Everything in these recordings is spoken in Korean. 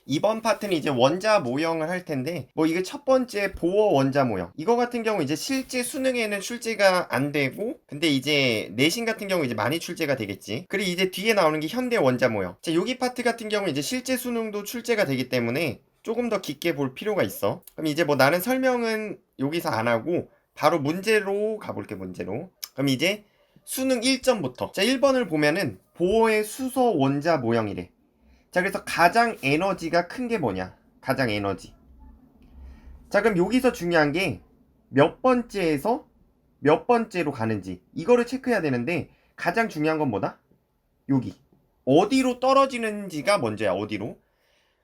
이번 파트는 이제 원자 모형을 할 텐데, 뭐 이게 첫 번째 보어 원자 모형. 이거 같은 경우 이제 실제 수능에는 출제가 안 되고, 근데 이제 내신 같은 경우 이제 많이 출제가 되겠지. 그리고 이제 뒤에 나오는 게 현대 원자 모형. 자, 여기 파트 같은 경우 이제 실제 수능도 출제가 되기 때문에 조금 더 깊게 볼 필요가 있어. 그럼 이제 뭐 나는 설명은 여기서 안 하고 바로 문제로 가볼게, 문제로. 그럼 이제 수능 1점부터. 자, 1번을 보면은 보어의 수소 원자 모형이래. 자, 그래서 가장 에너지가 큰 게 뭐냐? 가장 에너지. 자, 그럼 여기서 중요한 게 몇 번째에서 몇 번째로 가는지 이거를 체크해야 되는데, 가장 중요한 건 뭐다? 여기. 어디로 떨어지는지가 먼저야, 어디로.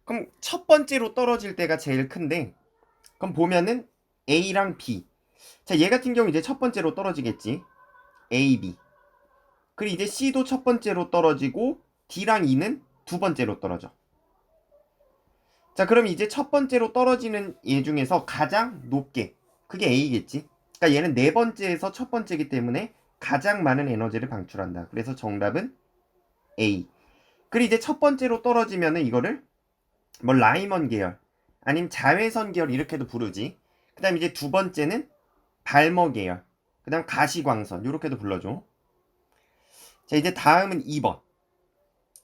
그럼 첫 번째로 떨어질 때가 제일 큰데, 그럼 보면은 A랑 B. 자, 얘 같은 경우 이제 첫 번째로 떨어지겠지. A, B. 그리고 이제 C도 첫 번째로 떨어지고 D랑 E는 두 번째로 떨어져. 자, 그럼 이제 첫 번째로 떨어지는 얘 중에서 가장 높게, 그게 A겠지. 그러니까 얘는 네 번째에서 첫 번째이기 때문에 가장 많은 에너지를 방출한다. 그래서 정답은 A. 그리고 이제 첫 번째로 떨어지면은 이거를 뭐 라이먼 계열 아니면 자외선 계열 이렇게도 부르지. 그 다음 이제 두 번째는 발머 계열, 그 다음 가시광선 이렇게도 불러줘. 자, 이제 다음은 2번.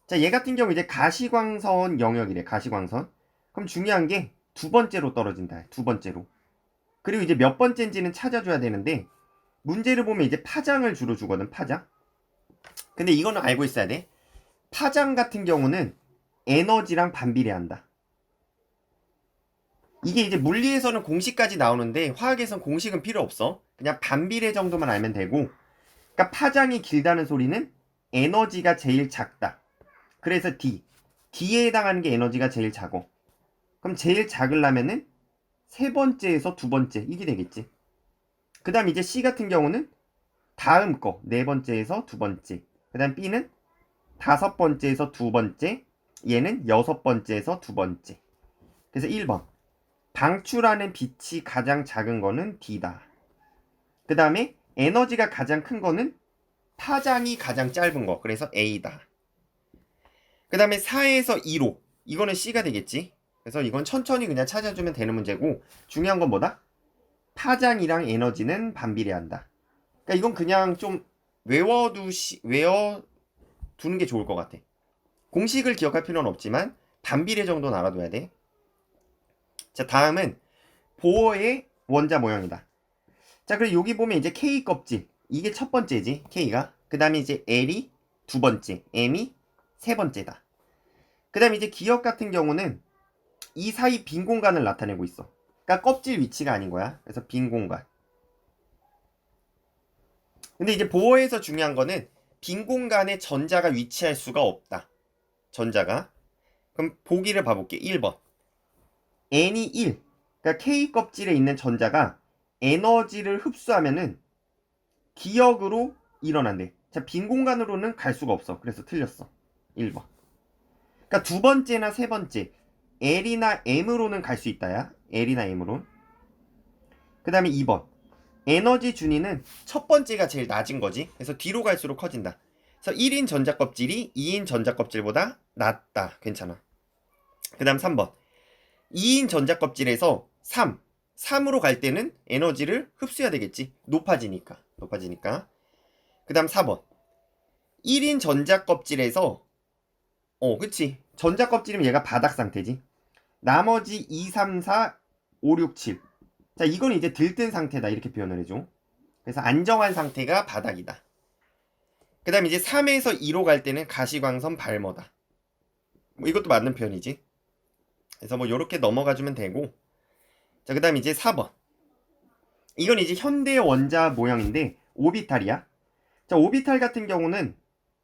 자, 얘 같은 경우 이제 가시광선 영역이래. 가시광선. 그럼 중요한 게 두 번째로 떨어진다. 두 번째로. 그리고 이제 몇 번째인지는 찾아줘야 되는데, 문제를 보면 이제 파장을 주로 주거든. 파장. 근데 이거는 알고 있어야 돼. 파장 같은 경우는 에너지랑 반비례한다. 이게 이제 물리에서는 공식까지 나오는데 화학에선 공식은 필요 없어. 그냥 반비례 정도만 알면 되고, 그러니까 파장이 길다는 소리는 에너지가 제일 작다. 그래서 D에 해당하는 게 에너지가 제일 작어. 그럼 제일 작으려면은 세 번째에서 두 번째 이게 되겠지. 그 다음 이제 C 같은 경우는 다음 거 네 번째에서 두 번째. 그 다음 B는 다섯 번째에서 두 번째. 얘는 여섯 번째에서 두 번째. 그래서 1번. 방출하는 빛이 가장 작은 거는 D다. 그 다음에 에너지가 가장 큰 거는 파장이 가장 짧은 거. 그래서 A다. 그 다음에 4에서 2로. 이거는 C가 되겠지. 그래서 이건 천천히 그냥 찾아주면 되는 문제고, 중요한 건 뭐다? 파장이랑 에너지는 반비례한다. 그러니까 이건 그냥 좀 외워두는 게 좋을 것 같아. 공식을 기억할 필요는 없지만 반비례 정도는 알아둬야 돼. 자, 다음은 보어의 원자 모형이다. 자, 그리고 여기 보면 이제 K 껍질. 이게 첫 번째지, K가. 그 다음에 이제 L이 두 번째, M이 세 번째다. 그 다음에 이제 기억 같은 경우는 이 사이 빈 공간을 나타내고 있어. 그러니까 껍질 위치가 아닌 거야. 그래서 빈 공간. 근데 이제 보어에서 중요한 거는 빈 공간에 전자가 위치할 수가 없다. 전자가. 그럼 보기를 봐볼게. 1번. N이 1. 그러니까 K 껍질에 있는 전자가 에너지를 흡수하면은 기역으로 일어난대. 자, 빈 공간으로는 갈 수가 없어. 그래서 틀렸어. 1번. 그러니까 두 번째나 세 번째 L이나 M으로는 갈 수 있다야. L이나 M으로. 그 다음에 2번. 에너지 준위는 첫 번째가 제일 낮은 거지. 그래서 뒤로 갈수록 커진다. 그래서 1인 전자 껍질이 2인 전자 껍질보다 낮다. 괜찮아. 그 다음 3번. 2인 전자 껍질에서 3으로 갈 때는 에너지를 흡수해야 되겠지. 높아지니까. 그 다음 4번. 1인 전자 껍질에서 그치. 전자 껍질이면 얘가 바닥 상태지. 나머지 2, 3, 4, 5, 6, 7. 자, 이건 이제 들뜬 상태다. 이렇게 표현을 해줘. 그래서 안정한 상태가 바닥이다. 그 다음 이제 3에서 2로 갈 때는 가시광선 발머다. 뭐 이것도 맞는 표현이지. 그래서 뭐 요렇게 넘어가주면 되고. 자, 그 다음 이제 4번. 이건 이제 현대 원자 모형인데 오비탈이야. 자, 오비탈 같은 경우는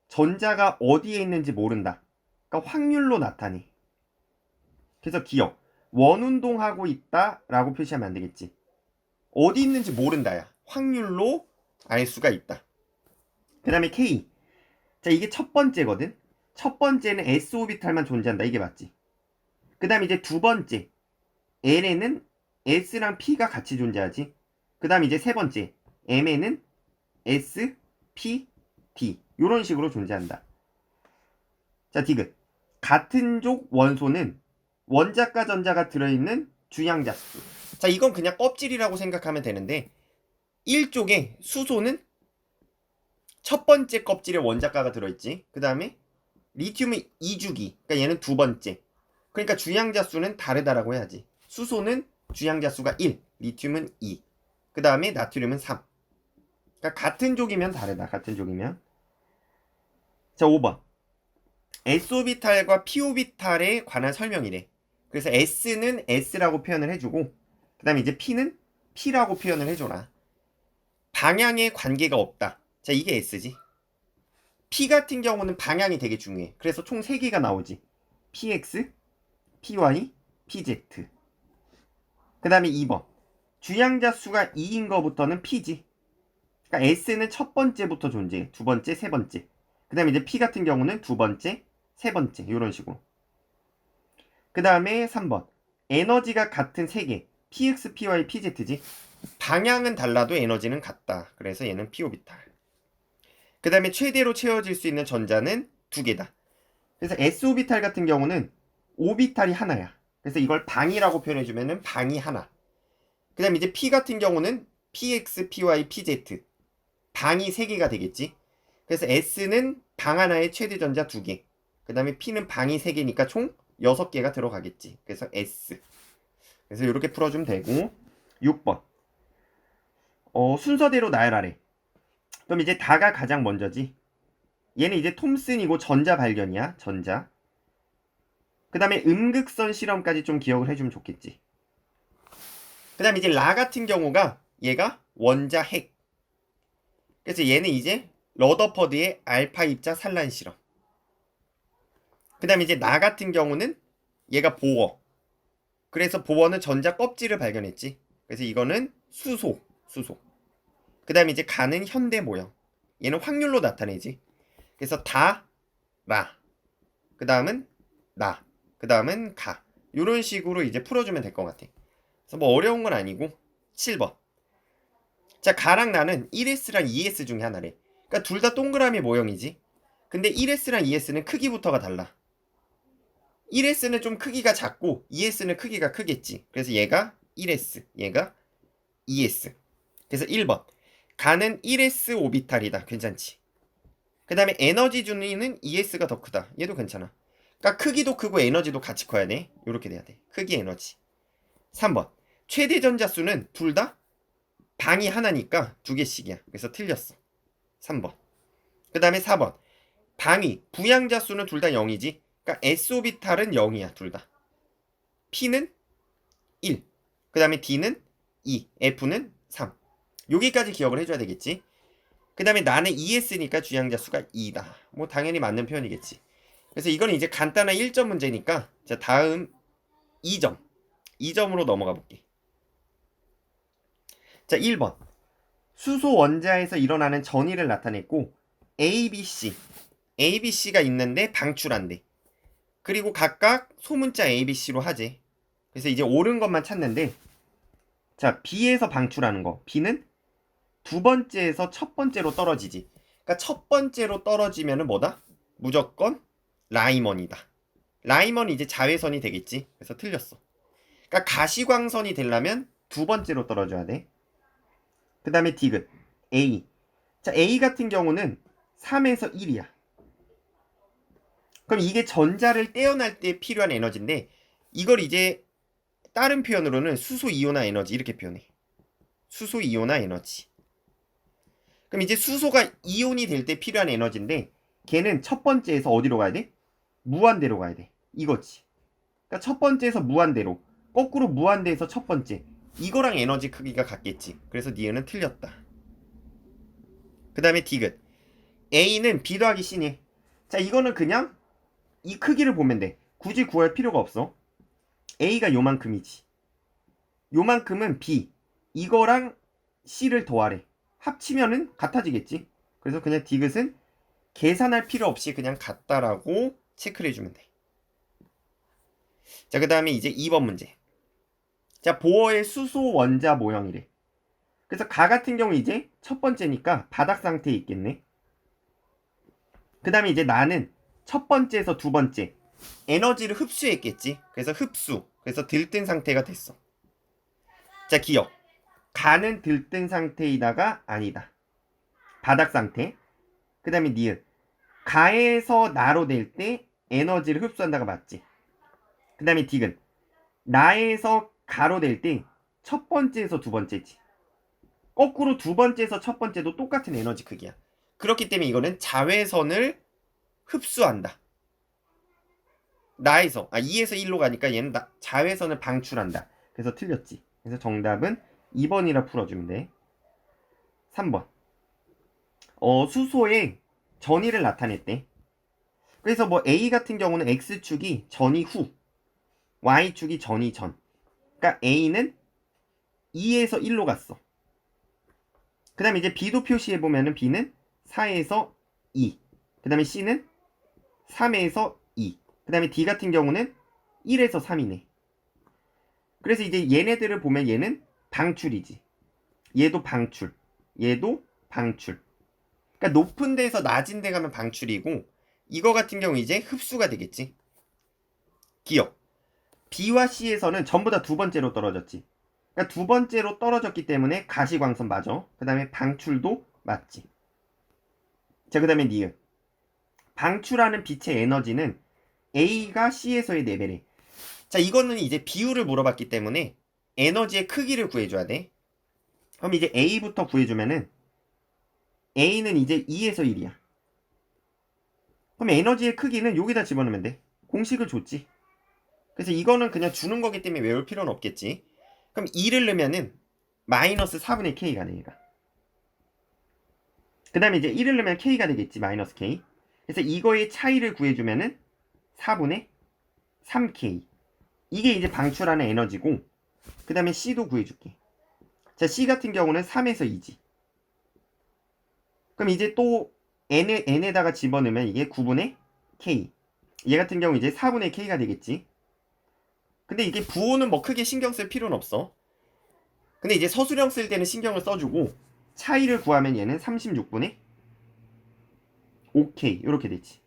전자가 어디에 있는지 모른다. 그러니까 확률로 나타내. 그래서 기억. 원운동하고 있다라고 표시하면 안 되겠지. 어디 있는지 모른다야. 확률로 알 수가 있다. 그 다음에 K. 자, 이게 첫 번째거든. 첫 번째는 S 오비탈만 존재한다. 이게 맞지. 그 다음에 이제 두 번째 L에는 S랑 P가 같이 존재하지. 그 다음 이제 세 번째 M에는 S, P, D 이런 식으로 존재한다. 자, 디귿. 같은 족 원소는 원자과 전자가 들어있는 주양자수. 자, 이건 그냥 껍질이라고 생각하면 되는데 1쪽에 수소는 첫 번째 껍질에 원자과가 들어있지. 그 다음에 리튬은 2주기. 그러니까 얘는 두 번째. 그러니까 주양자수는 다르다라고 해야지. 수소는 주양자수가 1, 리튬은 2. 그 다음에 나트륨은 3. 그러니까 같은 족이면 다르다. 같은 족이면. 자, 5번. S오비탈과 P오비탈에 관한 설명이래. 그래서 S는 S라고 표현을 해주고 그 다음에 이제 P는 P라고 표현을 해줘라. 방향에 관계가 없다. 자, 이게 S지. P 같은 경우는 방향이 되게 중요해. 그래서 총 3개가 나오지. PX, PY, PZ. 그 다음에 2번. 주양자 수가 2인 거부터는 P지. 그러니까 S는 첫 번째부터 존재해. 두 번째, 세 번째. 그 다음에 이제 P 같은 경우는 두 번째, 세 번째. 이런 식으로. 그 다음에 3번. 에너지가 같은 3개. PX, PY, PZ지. 방향은 달라도 에너지는 같다. 그래서 얘는 P오비탈. 그 다음에 최대로 채워질 수 있는 전자는 2개다. 그래서 S오비탈 같은 경우는 오비탈이 하나야. 그래서 이걸 방이라고 표현해주면은 방이 하나. 그 다음에 이제 P 같은 경우는 PX, PY, PZ. 방이 3개가 되겠지. 그래서 S는 방 하나에 최대 전자 2개. 그 다음에 P는 방이 3개니까 총 6개가 들어가겠지. 그래서 S. 그래서 이렇게 풀어주면 되고. 6번. 순서대로 나열하래. 그럼 이제 다가 가장 먼저지. 얘는 이제 톰슨이고 전자 발견이야. 전자. 그 다음에 음극선 실험까지 좀 기억을 해주면 좋겠지. 그 다음에 이제 라 같은 경우가 얘가 원자 핵. 그래서 얘는 이제 러더퍼드의 알파 입자 산란 실험. 그 다음에 이제 나 같은 경우는 얘가 보어. 그래서 보어는 전자 껍질을 발견했지. 그래서 이거는 수소. 그 다음에 이제 가는 현대 모형. 얘는 확률로 나타내지. 그래서 다, 라. 그 다음은 나. 그 다음은 가. 이런 식으로 이제 풀어주면 될 것 같아. 그래서 뭐 어려운 건 아니고. 7번. 자, 가랑 나는 1S랑 2S 중에 하나래. 그러니까 둘 다 동그라미 모형이지. 근데 1S랑 2S는 크기부터가 달라. 1S는 좀 크기가 작고 2S는 크기가 크겠지. 그래서 얘가 1S, 얘가 2S. 그래서 1번. 가는 1S 오비탈이다. 괜찮지. 그 다음에 에너지 준위는 2S가 더 크다. 얘도 괜찮아. 그러니까 크기도 크고 에너지도 같이 커야 돼. 이렇게 돼야 돼. 크기, 에너지. 3번. 최대 전자수는 둘 다 방이 하나니까 2개씩이야. 그래서 틀렸어. 3번. 그 다음에 4번. 방위, 부양자수는 둘 다 0이지. 그러니까 S오비탈은 0이야. 둘 다. P는 1. 그 다음에 D는 2. F는 3. 여기까지 기억을 해줘야 되겠지. 그 다음에 나는 2S니까 주양자수가 2다. 뭐 당연히 맞는 표현이겠지. 그래서 이건 이제 간단한 1점 문제니까 자, 다음 2점. 2점으로 넘어가 볼게. 자, 1번. 수소 원자에서 일어나는 전위를 나타냈고 ABC. ABC가 있는데 방출한대. 그리고 각각 소문자 ABC로 하지. 그래서 이제 옳은 것만 찾는데 자, B에서 방출하는 거. B는 두 번째에서 첫 번째로 떨어지지. 그러니까 첫 번째로 떨어지면은 뭐다? 무조건 라이먼이다. 라이먼이 이제 자외선이 되겠지. 그래서 틀렸어. 그러니까 가시광선이 되려면 두 번째로 떨어져야 돼. 그 다음에 디귿 A. 자, A 같은 경우는 3에서 1이야. 그럼 이게 전자를 떼어날 때 필요한 에너지인데 이걸 이제 다른 표현으로는 수소 이온화 에너지 이렇게 표현해. 수소 이온화 에너지. 그럼 이제 수소가 이온이 될 때 필요한 에너지인데 걔는 첫 번째에서 어디로 가야 돼? 무한대로 가야 돼. 이거지. 그러니까 첫 번째에서 무한대로. 거꾸로 무한대에서 첫 번째. 이거랑 에너지 크기가 같겠지. 그래서 니은은 틀렸다. 그 다음에 디귿. A는 B 더하기 C니. 자, 이거는 그냥 이 크기를 보면 돼. 굳이 구할 필요가 없어. A가 요만큼이지. 요만큼은 B. 이거랑 C를 더하래. 합치면은 같아지겠지. 그래서 그냥 디귿은 계산할 필요 없이 그냥 같다라고 체크를 해주면 돼. 자, 그 다음에 이제 2번 문제. 자, 보어의 수소 원자 모형이래. 그래서 가 같은 경우 이제 첫 번째니까 바닥 상태에 있겠네. 그 다음에 이제 나는 첫 번째에서 두 번째. 에너지를 흡수했겠지. 그래서 흡수. 그래서 들뜬 상태가 됐어. 자, 기억. 가는 들뜬 상태이다가 아니다. 바닥 상태. 그 다음에 니은. 가에서 나로 될 때 에너지를 흡수한다가 맞지. 그 다음에 디귿. 나에서 가로 될 때 첫 번째에서 두 번째지. 거꾸로 두 번째에서 첫 번째도 똑같은 에너지 크기야. 그렇기 때문에 이거는 자외선을 흡수한다. 나에서 2에서 1로 가니까 얘는 자외선을 방출한다. 그래서 틀렸지. 그래서 정답은 2번이라 풀어주면 돼. 3번. 수소의 전이를 나타냈대. 그래서 뭐 A 같은 경우는 X축이 전이 후, Y축이 전이 전. 그러니까 A는 2에서 1로 갔어. 그 다음에 이제 B도 표시해보면은 B는 4에서 2. 그 다음에 C는 3에서 2. 그 다음에 D 같은 경우는 1에서 3이네. 그래서 이제 얘네들을 보면 얘는 방출이지. 얘도 방출. 얘도 방출. 그러니까 높은 데에서 낮은 데 가면 방출이고, 이거 같은 경우 이제 흡수가 되겠지. 기억. B와 C에서는 전부 다 두 번째로 떨어졌지. 그러니까 두 번째로 떨어졌기 때문에 가시광선 맞아. 그 다음에 방출도 맞지. 자, 그 다음에 니은. 방출하는 빛의 에너지는 A가 C에서의 레벨에. 자, 이거는 이제 비율을 물어봤기 때문에 에너지의 크기를 구해줘야 돼. 그럼 이제 A부터 구해주면은 A는 이제 2에서 1이야. 그럼 에너지의 크기는 여기다 집어넣으면 돼. 공식을 줬지. 그래서 이거는 그냥 주는 거기 때문에 외울 필요는 없겠지. 그럼 2를 넣으면은 마이너스 4분의 K가 돼, 얘가. 그 다음에 이제 1을 넣으면 K가 되겠지, 마이너스 K. 그래서 이거의 차이를 구해주면은 4분의 3K. 이게 이제 방출하는 에너지고, 그 다음에 C도 구해줄게. 자, C 같은 경우는 3에서 2지. 그럼 이제 또 N에다가 집어넣으면 이게 9분의 K. 얘 같은 경우 이제 4분의 K가 되겠지. 근데 이게 부호는 뭐 크게 신경 쓸 필요는 없어. 근데 이제 서술형 쓸 때는 신경을 써주고, 차이를 구하면 얘는 36분의 5K. 이렇게 되지.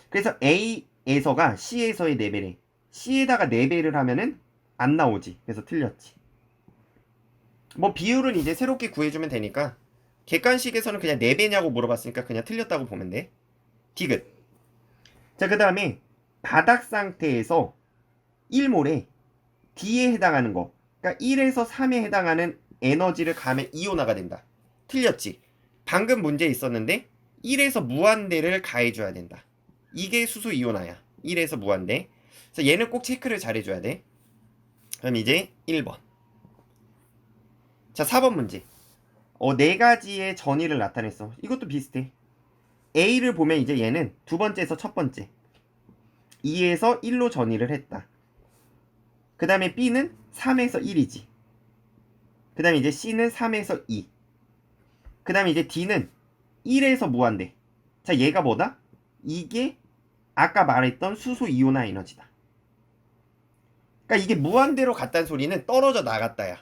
그래서 A에서가 C에서의 레벨에, C에다가 4배를 하면은 안 나오지. 그래서 틀렸지. 뭐 비율은 이제 새롭게 구해주면 되니까, 객관식에서는 그냥 4배냐고 물어봤으니까 그냥 틀렸다고 보면 돼. 디귿. 자, 그 다음에 바닥 상태에서 1몰에 D에 해당하는 거, 그러니까 1에서 3에 해당하는 에너지를 가하면 이온화가 된다. 틀렸지. 방금 문제에 있었는데 1에서 무한대를 가해줘야 된다. 이게 수소 이온화야. 1에서 무한대. 그래서 얘는 꼭 체크를 잘해줘야 돼. 그럼 이제 1번. 자, 4번 문제. 네 가지의 전이를 나타냈어. 이것도 비슷해. A를 보면 이제 얘는 두 번째에서 첫 번째. 2에서 1로 전이를 했다. 그 다음에 B는 3에서 1이지. 그 다음에 이제 C는 3에서 2. 그 다음에 이제 D는 1에서 무한대. 자, 얘가 뭐다? 이게 아까 말했던 수소 이온화 에너지다. 그러니까 이게 무한대로 갔다는 소리는 떨어져 나갔다야.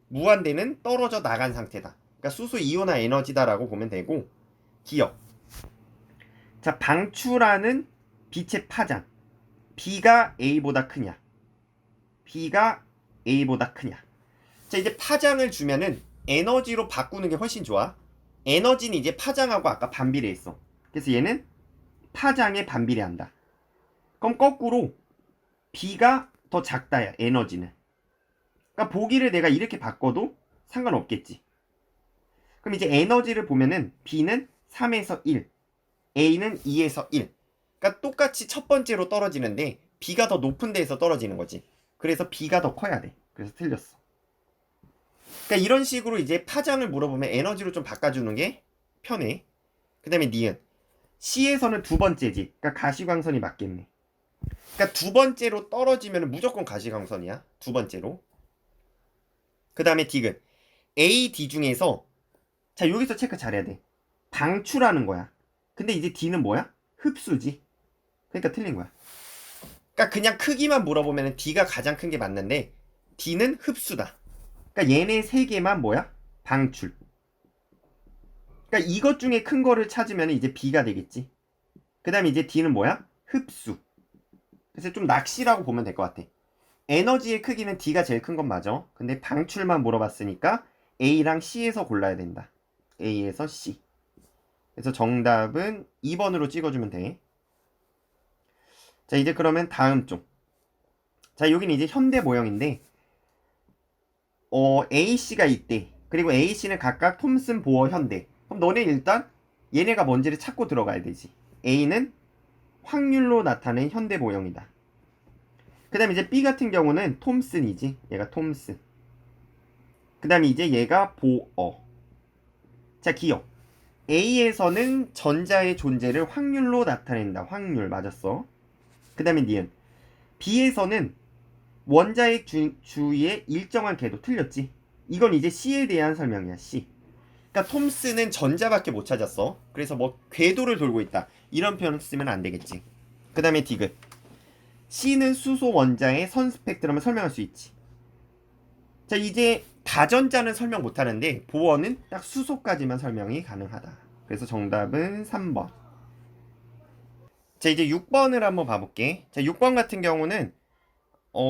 무한대는 떨어져 나간 상태다. 그러니까 수소 이온화 에너지다라고 보면 되고, 기억. 자, 방출하는 빛의 파장. B가 A보다 크냐? B가 A보다 크냐? 자, 이제 파장을 주면은 에너지로 바꾸는 게 훨씬 좋아. 에너지는 이제 파장하고 아까 반비례했어. 그래서 얘는 파장에 반비례한다. 그럼 거꾸로 B가 더 작다야, 에너지는. 그러니까 보기를 내가 이렇게 바꿔도 상관없겠지. 그럼 이제 에너지를 보면은 B는 3에서 1, A는 2에서 1. 그러니까 똑같이 첫 번째로 떨어지는데 B가 더 높은 데에서 떨어지는 거지. 그래서 B가 더 커야 돼. 그래서 틀렸어. 그러니까 이런 식으로 이제 파장을 물어보면 에너지로 좀 바꿔주는 게 편해. 그 다음에 니은. C에서는 두 번째지. 그러니까 가시광선이 맞겠네. 그러니까 두 번째로 떨어지면 무조건 가시광선이야. 두 번째로. 그 다음에 디귿. A, D 중에서 자, 여기서 체크 잘해야 돼. 방출하는 거야. 근데 이제 D는 뭐야? 흡수지. 그러니까 틀린 거야. 그러니까 그냥 크기만 물어보면 D가 가장 큰 게 맞는데 D는 흡수다. 그러니까 얘네 세 개만 뭐야? 방출. 그러니까 이것 중에 큰 거를 찾으면 이제 B가 되겠지. 그 다음에 이제 D는 뭐야? 흡수. 그래서 좀 낚시라고 보면 될 것 같아. 에너지의 크기는 D가 제일 큰 건 맞아. 근데 방출만 물어봤으니까 A랑 C에서 골라야 된다. A에서 C. 그래서 정답은 2번으로 찍어주면 돼. 자, 이제 그러면 다음 쪽. 자, 여기는 이제 현대 모형인데 AC가 있대. 그리고 AC는 각각 톰슨, 보어, 현대. 그럼 너네 일단 얘네가 뭔지를 찾고 들어가야 되지. A는 확률로 나타낸 현대 모형이다. 그 다음에 이제 B 같은 경우는 톰슨이지. 얘가 톰슨. 그 다음에 이제 얘가 보어. 자, 기억. A에서는 전자의 존재를 확률로 나타낸다. 확률 맞았어. 그 다음에 니은. B에서는 원자핵 주위의 일정한 궤도 틀렸지. 이건 이제 C에 대한 설명이야. C. 그러니까 톰슨은 전자밖에 못 찾았어. 그래서 뭐 궤도를 돌고 있다. 이런 표현 쓰면 안 되겠지. 그 다음에 디귿. C는 수소 원자의 선 스펙트럼을 설명할 수 있지. 자, 이제 다전자는 설명 못 하는데 보어는 딱 수소까지만 설명이 가능하다. 그래서 정답은 3번. 자, 이제 6번을 한번 봐볼게. 자, 6번 같은 경우는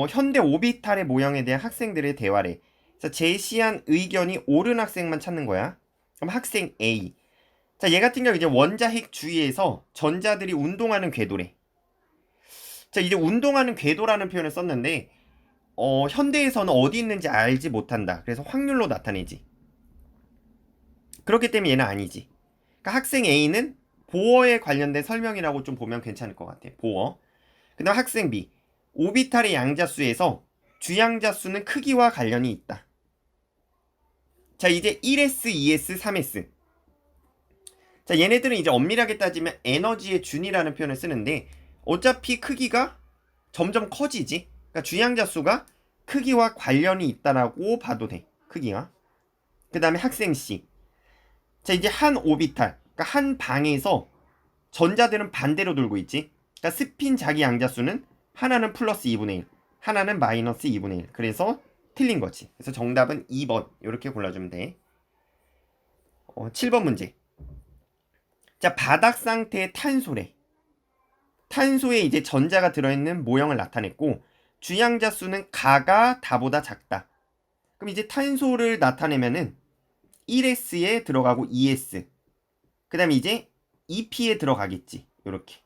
현대 오비탈의 모형에 대한 학생들의 대화래. 그래서 제시한 의견이 옳은 학생만 찾는 거야. 그럼 학생 A. 자, 얘 같은 경우 이제 원자핵 주위에서 전자들이 운동하는 궤도래. 자, 이제 운동하는 궤도라는 표현을 썼는데 현대에서는 어디 있는지 알지 못한다. 그래서 확률로 나타내지. 그렇기 때문에 얘는 아니지. 그러니까 학생 A는 보어에 관련된 설명이라고 좀 보면 괜찮을 것 같아. 보어. 그 다음 학생 B. 오비탈의 양자수에서 주양자수는 크기와 관련이 있다. 자, 이제 1s, 2s, 3s. 자, 얘네들은 이제 엄밀하게 따지면 에너지의 준이라는 표현을 쓰는데 어차피 크기가 점점 커지지. 그러니까 주양자수가 크기와 관련이 있다라고 봐도 돼. 크기가. 그 다음에 학생 C. 자, 이제 한 오비탈, 그러니까 한 방에서 전자들은 반대로 돌고 있지. 그러니까 스핀 자기 양자수는 하나는 플러스 2분의 1, 하나는 마이너스 2분의 1. 그래서 틀린 거지. 그래서 정답은 2번. 이렇게 골라주면 돼. 7번 문제. 자, 바닥 상태의 탄소래. 탄소에 이제 전자가 들어있는 모형을 나타냈고 주양자 수는 가가 다보다 작다. 그럼 이제 탄소를 나타내면은 1s에 들어가고 2s. 그 다음에 이제 2p에 들어가겠지. 요렇게.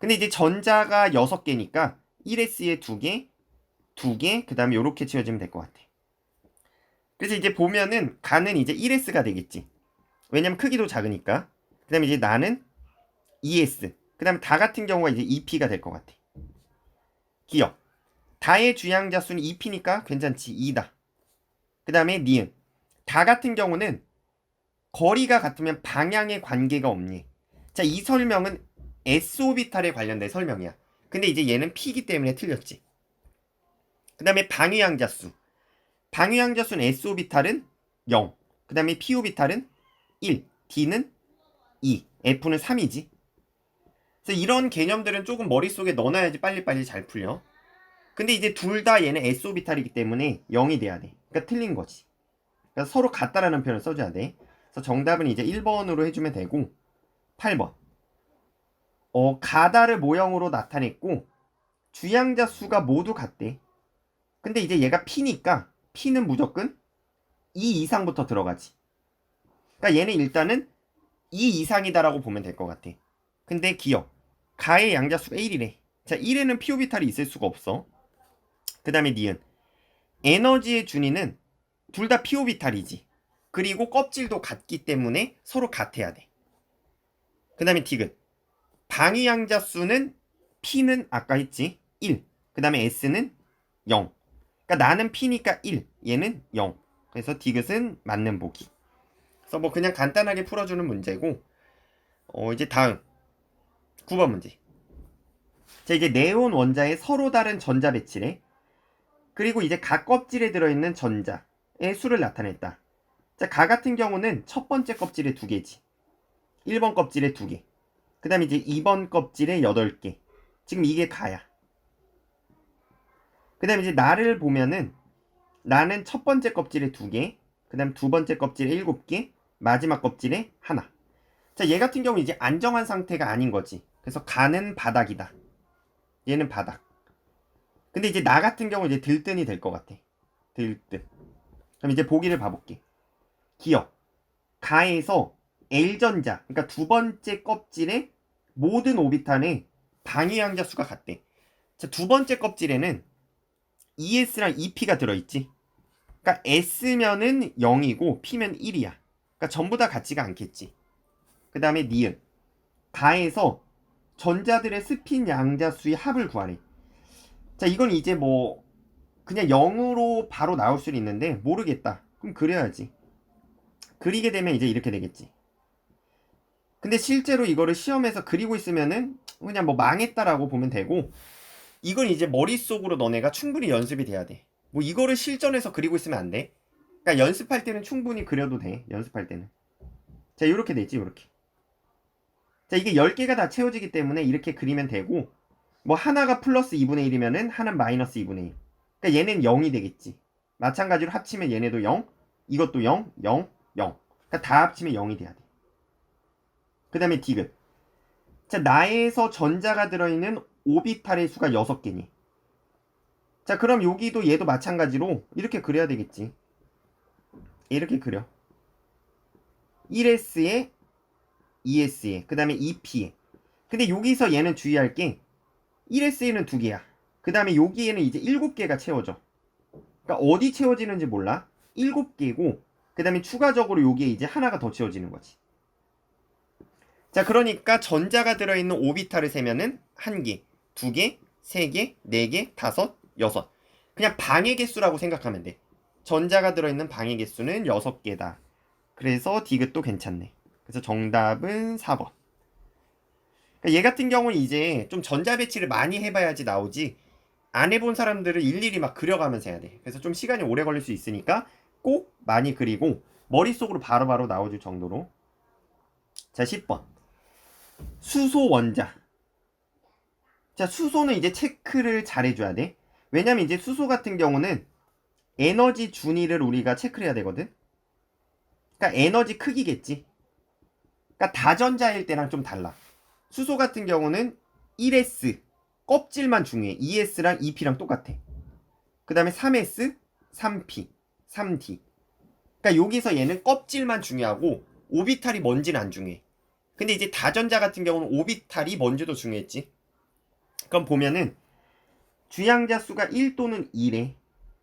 근데 이제 전자가 6개니까 1s에 2개, 2개, 그 다음에 요렇게 치워지면 될 것 같아. 그래서 이제 보면은 가는 이제 1s가 되겠지. 왜냐면 크기도 작으니까. 그 다음에 이제 나는 2s. 그 다음에 다 같은 경우가 이제 2p가 될 것 같아. 기억. 다의 주양자 수는 2p니까 괜찮지. 2다. 그 다음에 니은. 다 같은 경우는 거리가 같으면 방향에 관계가 없니. 자, 이 설명은 s오비탈에 관련된 설명이야. 근데 이제 얘는 p이기 때문에 틀렸지. 그 다음에 방위양자수. 방위양자수는 s오비탈은 0. 그 다음에 p오비탈은 1. d는 2. f는 3이지. 그래서 이런 개념들은 조금 머릿속에 넣어놔야지 빨리빨리 잘 풀려. 근데 이제 둘 다 얘는 s오비탈이기 때문에 0이 돼야 돼. 그러니까 틀린 거지. 그러니까 서로 같다라는 표현을 써줘야 돼. 그래서 정답은 이제 1번으로 해주면 되고 8번. 가다를 모형으로 나타냈고 주양자 수가 모두 같대. 근데 이제 얘가 p니까 p는 무조건 2 이상부터 들어가지. 그러니까 얘는 일단은 2 이상이다라고 보면 될 것 같아. 근데 기억. 가의 양자수가 1이래. 자, 1에는 p오비탈이 있을 수가 없어. 그 다음에 니은. 에너지의 준위는 둘 다 p오비탈이지. 그리고 껍질도 같기 때문에 서로 같아야 돼. 그 다음에 디귿. 방위양자수는 p는 아까 했지. 1. 그 다음에 s는 0. 그러니까 나는 p니까 1. 얘는 0. 그래서 디귿은 맞는 보기. 그래서 뭐 그냥 간단하게 풀어주는 문제고 이제 다음 9번 문제. 자, 이제 네온 원자의 서로 다른 전자 배치래. 그리고 이제 각 껍질에 들어있는 전자의 수를 나타냈다. 자, 가 같은 경우는 첫 번째 껍질에 2개지. 1번 껍질에 2개. 그 다음에 이제 2번 껍질에 8개. 지금 이게 가야. 그 다음에 이제 나를 보면은 나는 첫 번째 껍질에 2개. 그 다음 두 번째 껍질에 7개. 마지막 껍질에 하나. 자, 얘 같은 경우는 이제 안정한 상태가 아닌 거지. 그래서 가는 바닥이다. 얘는 바닥. 근데 이제 나 같은 경우 이제 들뜬이 될 것 같아. 들뜬. 그럼 이제 보기를 봐볼게. 기억. 가에서 L전자, 그러니까 두 번째 껍질의 모든 오비탈에 방위양자 수가 같대. 자, 두 번째 껍질에는 ES랑 EP가 들어있지. 그러니까 S면은 0이고 P면 1이야. 그러니까 전부 다 같지가 않겠지. 그 다음에 니은. 가에서 전자들의 스핀 양자수의 합을 구하래. 자, 이건 이제 뭐 그냥 0으로 바로 나올 수는 있는데 모르겠다. 그럼 그려야지. 그리게 되면 이제 이렇게 되겠지. 근데 실제로 이거를 시험에서 그리고 있으면은 그냥 뭐 망했다라고 보면 되고, 이건 이제 머릿속으로 너네가 충분히 연습이 돼야 돼. 뭐 이거를 실전에서 그리고 있으면 안 돼. 그러니까 연습할 때는 충분히 그려도 돼. 연습할 때는. 자, 이렇게 되지, 이렇게. 자, 이게 10개가 다 채워지기 때문에 이렇게 그리면 되고, 뭐 하나가 플러스 2분의 1이면은 하나는 마이너스 2분의 1. 그러니까 얘는 0이 되겠지. 마찬가지로 합치면 얘네도 0, 이것도 0, 0, 0. 그러니까 다 합치면 0이 돼야 돼. 그 다음에 디귿. 자, 나에서 전자가 들어있는 오비탈의 수가 6개니. 자, 그럼 여기도 얘도 마찬가지로 이렇게 그려야 되겠지. 이렇게 그려. 1S에 2S에 그 다음에 2P에. 근데 여기서 얘는 주의할 게 1S에는 2개야. 그 다음에 여기에는 이제 7개가 채워져. 그러니까 어디 채워지는지 몰라. 7개고 그 다음에 추가적으로 여기에 이제 하나가 더 채워지는 거지. 자, 그러니까 전자가 들어있는 오비탈을 세면은 1개, 2개, 3개, 4개, 5, 6. 그냥 방의 개수라고 생각하면 돼. 전자가 들어있는 방의 개수는 6개다. 그래서 디귿도 괜찮네. 그래서 정답은 4번. 그러니까 얘 같은 경우는 이제 좀 전자 배치를 많이 해봐야지 나오지, 안 해본 사람들을 일일이 막 그려가면서 해야 돼. 그래서 좀 시간이 오래 걸릴 수 있으니까 꼭 많이 그리고 머릿속으로 바로바로 나와줄 정도로. 자, 10번. 수소 원자. 자, 수소는 이제 체크를 잘 해줘야 돼. 왜냐면 이제 수소 같은 경우는 에너지 준위를 우리가 체크를 해야 되거든. 그러니까 에너지 크기겠지. 그러니까 다전자일 때랑 좀 달라. 수소 같은 경우는 1S 껍질만 중요해. 2S랑 2P랑 똑같아. 그 다음에 3S, 3P, 3D. 그러니까 여기서 얘는 껍질만 중요하고 오비탈이 뭔지는 안 중요해. 근데 이제 다전자 같은 경우는 오비탈이 뭔지도 중요했지. 그럼 보면은 주양자 수가 1 또는 2래.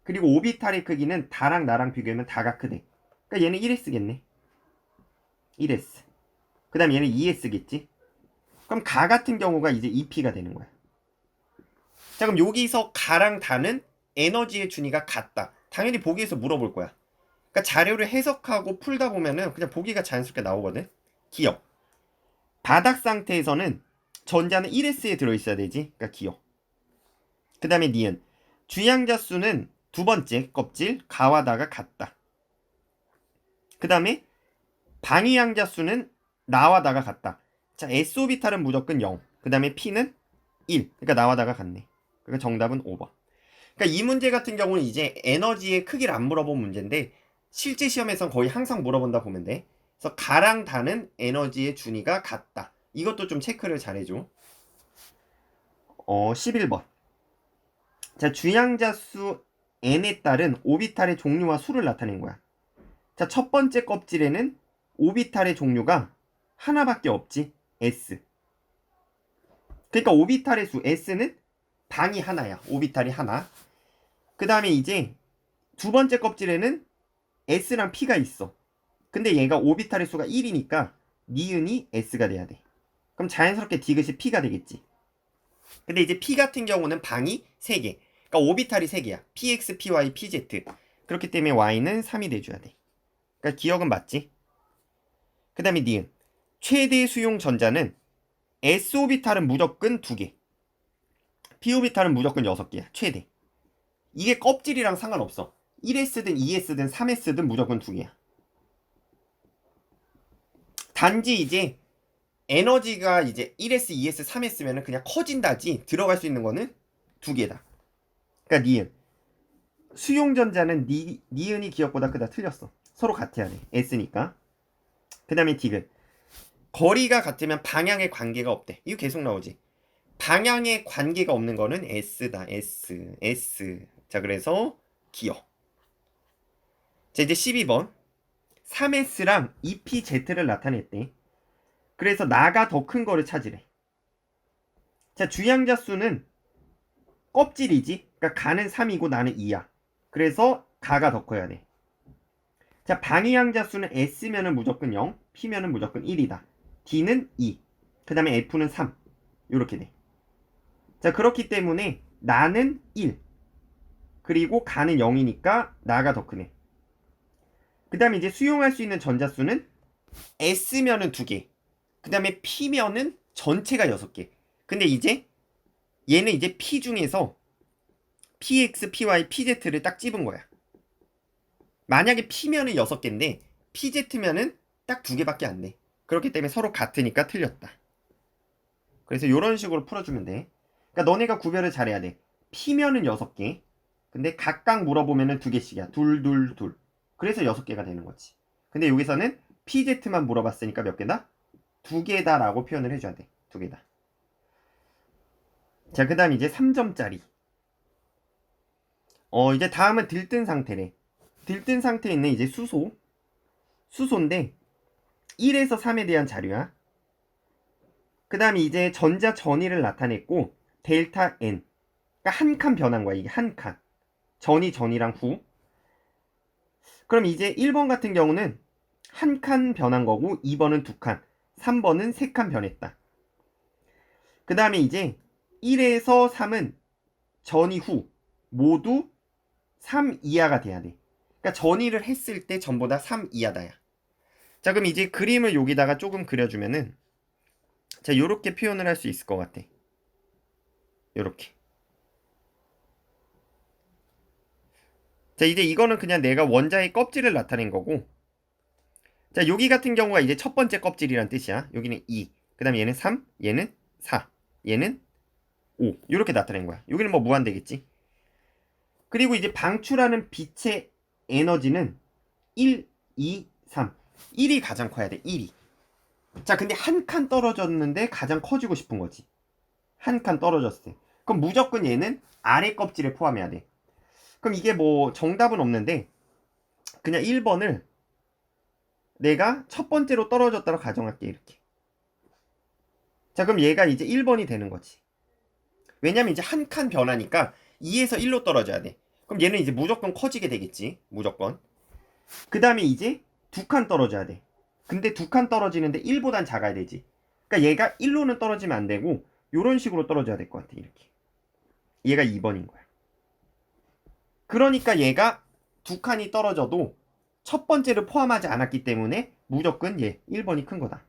그리고 오비탈의 크기는 다랑 나랑 비교하면 다가 크대. 그러니까 얘는 1S겠네. 1S. 그 다음에 얘는 2S겠지. 그럼 가 같은 경우가 이제 2P가 되는 거야. 자, 그럼 여기서 가랑 다는 에너지의 준위가 같다. 당연히 보기에서 물어볼 거야. 그러니까 자료를 해석하고 풀다 보면은 그냥 보기가 자연스럽게 나오거든. 기억. 바닥 상태에서는 전자는 1S에 들어있어야 되지. 그러니까 기억. 그 다음에 니은. 주양자 수는 두 번째 껍질 가와 다가 같다. 그 다음에 방위양자 수는 나와 다가 같다. 자, S오비탈은 무조건 0. 그 다음에 P는 1. 그러니까 나와 다가 같네. 그러니까 정답은 5번. 그러니까 이 문제 같은 경우는 이제 에너지의 크기를 안 물어본 문제인데 실제 시험에선 거의 항상 물어본다 보면 돼. 그래서 가랑 다는 에너지의 준위가 같다. 이것도 좀 체크를 잘해줘. 11번. 자, 주양자 수 n에 따른 오비탈의 종류와 수를 나타낸 거야. 자, 첫 번째 껍질에는 오비탈의 종류가 하나밖에 없지. S. 그러니까 오비탈의 수 S는 방이 하나야. 오비탈이 하나. 그 다음에 이제 두 번째 껍질에는 S랑 P가 있어. 근데 얘가 오비탈의 수가 1이니까 니은이 S가 돼야 돼. 그럼 자연스럽게 디귿이 P가 되겠지. 근데 이제 P 같은 경우는 방이 3개. 그러니까 오비탈이 3개야. PX, PY, PZ. 그렇기 때문에 Y는 3이 돼줘야 돼. 그러니까 기억은 맞지? 그 다음에 니은. 최대 수용 전자는 S오비탈은 무조건 2개. P오비탈은 무조건 6개야. 최대. 이게 껍질이랑 상관없어. 1S든 2S든 3S든 무조건 2개야. 단지 이제 에너지가 이제 1S, 2S, 3S면은 그냥 커진다지 들어갈 수 있는 거는 2개다. 그러니까 니은. 수용전자는 니은이 기억보다 크다. 틀렸어. 서로 같아야 돼. S니까. 그 다음에 디귿. 거리가 같으면 방향에 관계가 없대. 이거 계속 나오지. 방향에 관계가 없는 거는 S다. S. 자, 그래서 기어. 자, 이제 12번. 3S랑 EPZ를 나타냈대. 그래서 나가 더 큰 거를 찾으래. 자, 주양자 수는 껍질이지. 그러니까 가는 3이고 나는 2야. 그래서 가가 더 커야 돼. 자, 방위양자 수는 S면은 무조건 0, P면은 무조건 1이다. D는 2. 그 다음에 F는 3. 요렇게 돼. 자, 그렇기 때문에 나는 1. 그리고 가는 0이니까 나가 더 크네. 그 다음에 이제 수용할 수 있는 전자수는 S면은 2개. 그 다음에 P면은 전체가 6개. 근데 이제 얘는 이제 P 중에서 PX, PY, PZ를 딱 집은 거야. 만약에 P면은 6개인데 PZ면은 딱 2개밖에 안 돼. 그렇기 때문에 서로 같으니까 틀렸다. 그래서 이런 식으로 풀어주면 돼. 그러니까 너네가 구별을 잘해야 돼. P면은 6개. 근데 각각 물어보면은 2개씩이야. 둘. 그래서 6개가 되는 거지. 근데 여기서는 PZ만 물어봤으니까 몇 개다? 2개다 라고 표현을 해줘야 돼. 2개다. 자, 그 다음 이제 3점짜리. 이제 다음은 들뜬 상태래. 들뜬 상태에 있는 이제 수소인데 1에서 3에 대한 자료야. 그 다음에 이제 전자 전위를 나타냈고 델타 N. 그러니까 한 칸 변한 거야. 이게 한 칸. 전이랑 후. 그럼 이제 1번 같은 경우는 한 칸 변한 거고 2번은 2칸, 3번은 3칸 변했다. 그 다음에 이제 1에서 3은 전이 후 모두 3 이하가 돼야 돼. 그러니까 전이를 했을 때 전보다 3 이하다야. 자, 그럼 이제 그림을 여기다가 조금 그려주면은 자, 요렇게 표현을 할 수 있을 것 같아. 요렇게. 자, 이제 이거는 그냥 내가 원자의 껍질을 나타낸 거고, 자, 여기 같은 경우가 이제 첫 번째 껍질이란 뜻이야. 여기는 2, 그 다음에 얘는 3, 얘는 4, 얘는 5 이렇게 나타낸 거야. 여기는 뭐 무한대겠지. 그리고 이제 방출하는 빛의 에너지는 1, 2, 3. 1이 가장 커야 돼. 1이. 자, 근데 한 칸 떨어졌는데 가장 커지고 싶은 거지. 한 칸 떨어졌을 때. 그럼 무조건 얘는 아래 껍질에 포함해야 돼. 그럼 이게 뭐 정답은 없는데 그냥 1번을 내가 첫 번째로 떨어졌다고 가정할게. 이렇게. 자, 그럼 얘가 이제 1번이 되는 거지. 왜냐면 이제 한 칸 변하니까 2에서 1로 떨어져야 돼. 그럼 얘는 이제 무조건 커지게 되겠지. 무조건. 그 다음에 이제 2칸 떨어져야 돼. 근데 2칸 떨어지는데 1보단 작아야 되지. 그러니까 얘가 1로는 떨어지면 안 되고 요런 식으로 떨어져야 될 것 같아. 이렇게. 얘가 2번인 거야. 그러니까 얘가 2칸이 떨어져도 첫 번째를 포함하지 않았기 때문에 무조건 얘 1번이 큰 거다.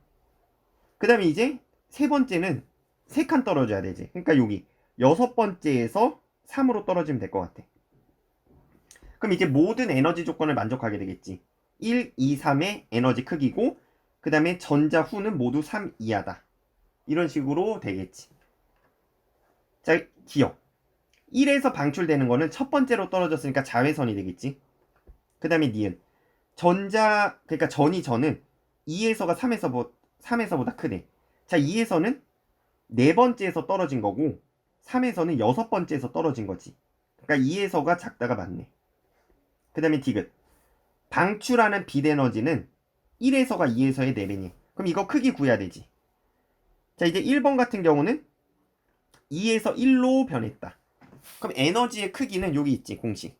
그 다음에 이제 세 번째는 3칸 떨어져야 되지. 그러니까 여기 6번째에서 3으로 떨어지면 될 것 같아. 그럼 이제 모든 에너지 조건을 만족하게 되겠지. 1, 2, 3의 에너지 크기고 그 다음에 전자 후는 모두 3 이하다. 이런 식으로 되겠지. 자, 기억. 1에서 방출되는 거는 첫 번째로 떨어졌으니까 자외선이 되겠지. 그 다음에 니은. 그러니까 전은 2에서가 3에서보다 크대. 자, 2에서는 네 번째에서 떨어진 거고 3에서는 6번째에서 떨어진 거지. 그러니까 2에서가 작다가 맞네. 그 다음에 디귿. 방출하는 빛 에너지는 1에서가 2에서의 4배니. 그럼 이거 크기 구해야 되지. 자, 이제 1번 같은 경우는 2에서 1로 변했다. 그럼 에너지의 크기는 여기 있지, 공식.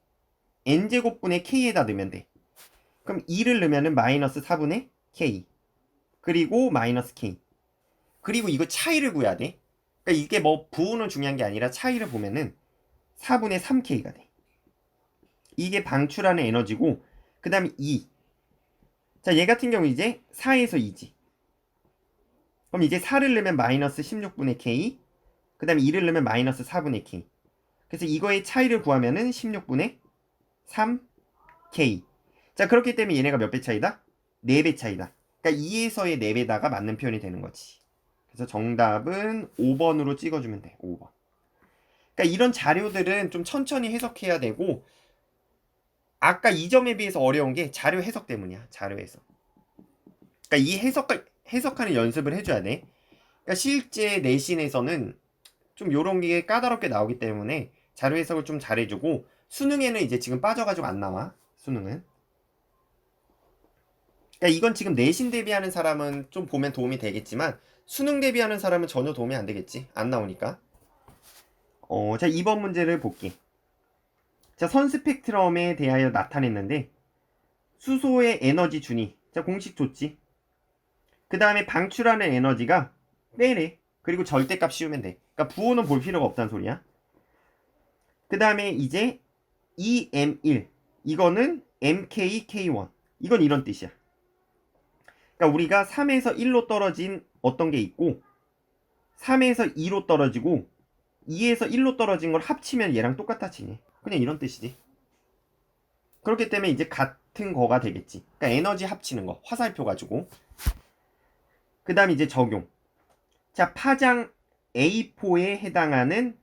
n제곱분의 k에다 넣으면 돼. 그럼 2를 넣으면은 마이너스 4분의 k. 그리고 마이너스 k. 그리고 이거 차이를 구해야 돼. 그러니까 이게 뭐 부호는 중요한 게 아니라 차이를 보면은 4분의 3k가 돼. 이게 방출하는 에너지고 그 다음에 2. 자, 얘 같은 경우 이제 4에서 2지. 그럼 이제 4를 넣으면 마이너스 16분의 k. 그 다음에 2를 넣으면 마이너스 4분의 k. 그래서 이거의 차이를 구하면은 16분의 3k. 자, 그렇기 때문에 얘네가 몇 배 차이다? 4배 차이다. 그러니까 2에서의 4배다가 맞는 표현이 되는 거지. 그래서 정답은 5번으로 찍어주면 돼. 5번. 그러니까 이런 자료들은 좀 천천히 해석해야 되고 아까 2점에 비해서 어려운 게 자료 해석 때문이야. 자료 해석. 그러니까 이 해석하는 연습을 해줘야 돼. 그러니까 실제 내신에서는 좀 요런 게 까다롭게 나오기 때문에 자료 해석을 좀 잘해주고, 수능에는 이제 지금 빠져가지고 안 나와. 수능은. 그러니까 이건 지금 내신 대비하는 사람은 좀 보면 도움이 되겠지만 수능 대비하는 사람은 전혀 도움이 안 되겠지. 안 나오니까. 자, 2번 문제를 볼게. 자, 선 스펙트럼에 대하여 나타냈는데 수소의 에너지 준위. 자, 공식 좋지. 그 다음에 방출하는 에너지가 빼래. 그리고 절대값 씌우면 돼. 그러니까 부호는 볼 필요가 없다는 소리야. 그 다음에 이제 EM1 이거는 MKK1 이건 이런 뜻이야. 그러니까 우리가 3에서 1로 떨어진 어떤 게 있고 3에서 2로 떨어지고 2에서 1로 떨어진 걸 합치면 얘랑 똑같아지네. 그냥 이런 뜻이지. 그렇기 때문에 이제 같은 거가 되겠지. 그러니까 에너지 합치는 거 화살표 가지고. 그 다음 이제 적용. 자, 파장 A4에 해당하는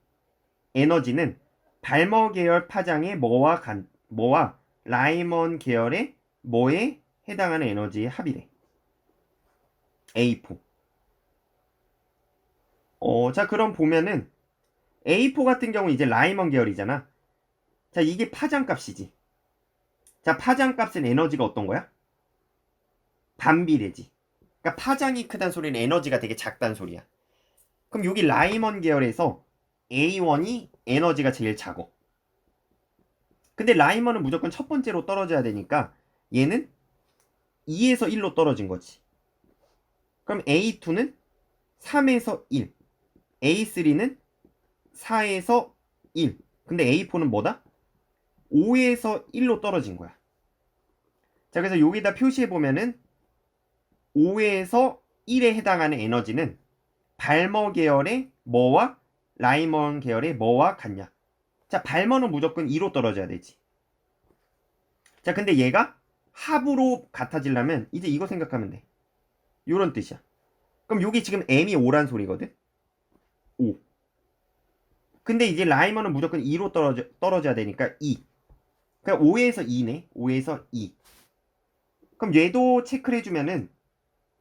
에너지는 발머 계열 파장의 뭐와 라이먼 계열의 뭐에 해당하는 에너지의 합이래. A4. 자, 그럼 보면은 A4 같은 경우 이제 라이먼 계열이잖아. 자, 이게 파장값이지. 자, 파장값은 에너지가 어떤 거야? 반비례지. 그러니까 파장이 크단 소리는 에너지가 되게 작단 소리야. 그럼 여기 라이먼 계열에서 A1이 에너지가 제일 작어. 근데 라이먼은 무조건 첫 번째로 떨어져야 되니까 얘는 2에서 1로 떨어진 거지. 그럼 A2는 3에서 1, A3는 4에서 1. 근데 A4는 뭐다? 5에서 1로 떨어진 거야. 자, 그래서 여기다 표시해보면은 5에서 1에 해당하는 에너지는 발머 계열의 뭐와 라이먼 계열의 뭐와 같냐? 자, 발머는 무조건 2로 떨어져야 되지. 자, 근데 얘가 합으로 같아지려면 이제 이거 생각하면 돼. 요런 뜻이야. 그럼 여기 지금 M이 5란 소리거든? 5. 근데 이제 라이먼은 무조건 2로 떨어져야 되니까 2. 그러니까 5에서 2네. 5에서 2. 그럼 얘도 체크를 해주면은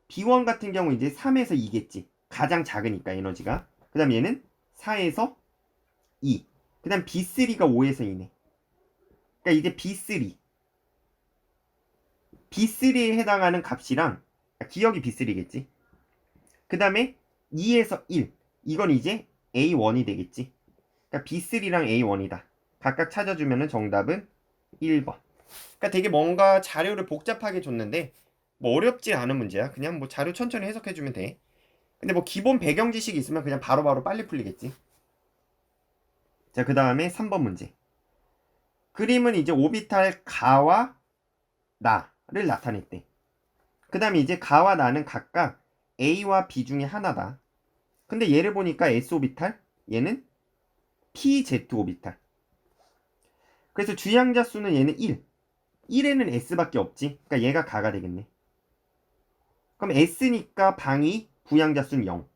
B1 같은 경우 이제 3에서 2겠지. 가장 작으니까 에너지가. 그 다음 얘는 4에서 2. 그 다음 B3가 5에서 2네. 그러니까 이제 B3. B3에 해당하는 값이랑 기억이 B3겠지. 그 다음에 2에서 1. 이건 이제 A1이 되겠지. 그러니까 B3랑 A1이다. 각각 찾아주면 정답은 1번. 그러니까 되게 뭔가 자료를 복잡하게 줬는데 뭐 어렵지 않은 문제야. 그냥 뭐 자료 천천히 해석해주면 돼. 근데 뭐 기본 배경 지식이 있으면 그냥 바로바로 빨리 풀리겠지. 자, 그 다음에 3번 문제. 그림은 이제 오비탈 가와 나를 나타냈대. 그 다음에 이제 가와 나는 각각 A와 B 중에 하나다. 근데 얘를 보니까 S 오비탈, 얘는 PZ 오비탈. 그래서 주양자 수는 얘는 1. 1에는 S밖에 없지. 그러니까 얘가 가가 되겠네. 그럼 S니까 방위 부양자 수는 0.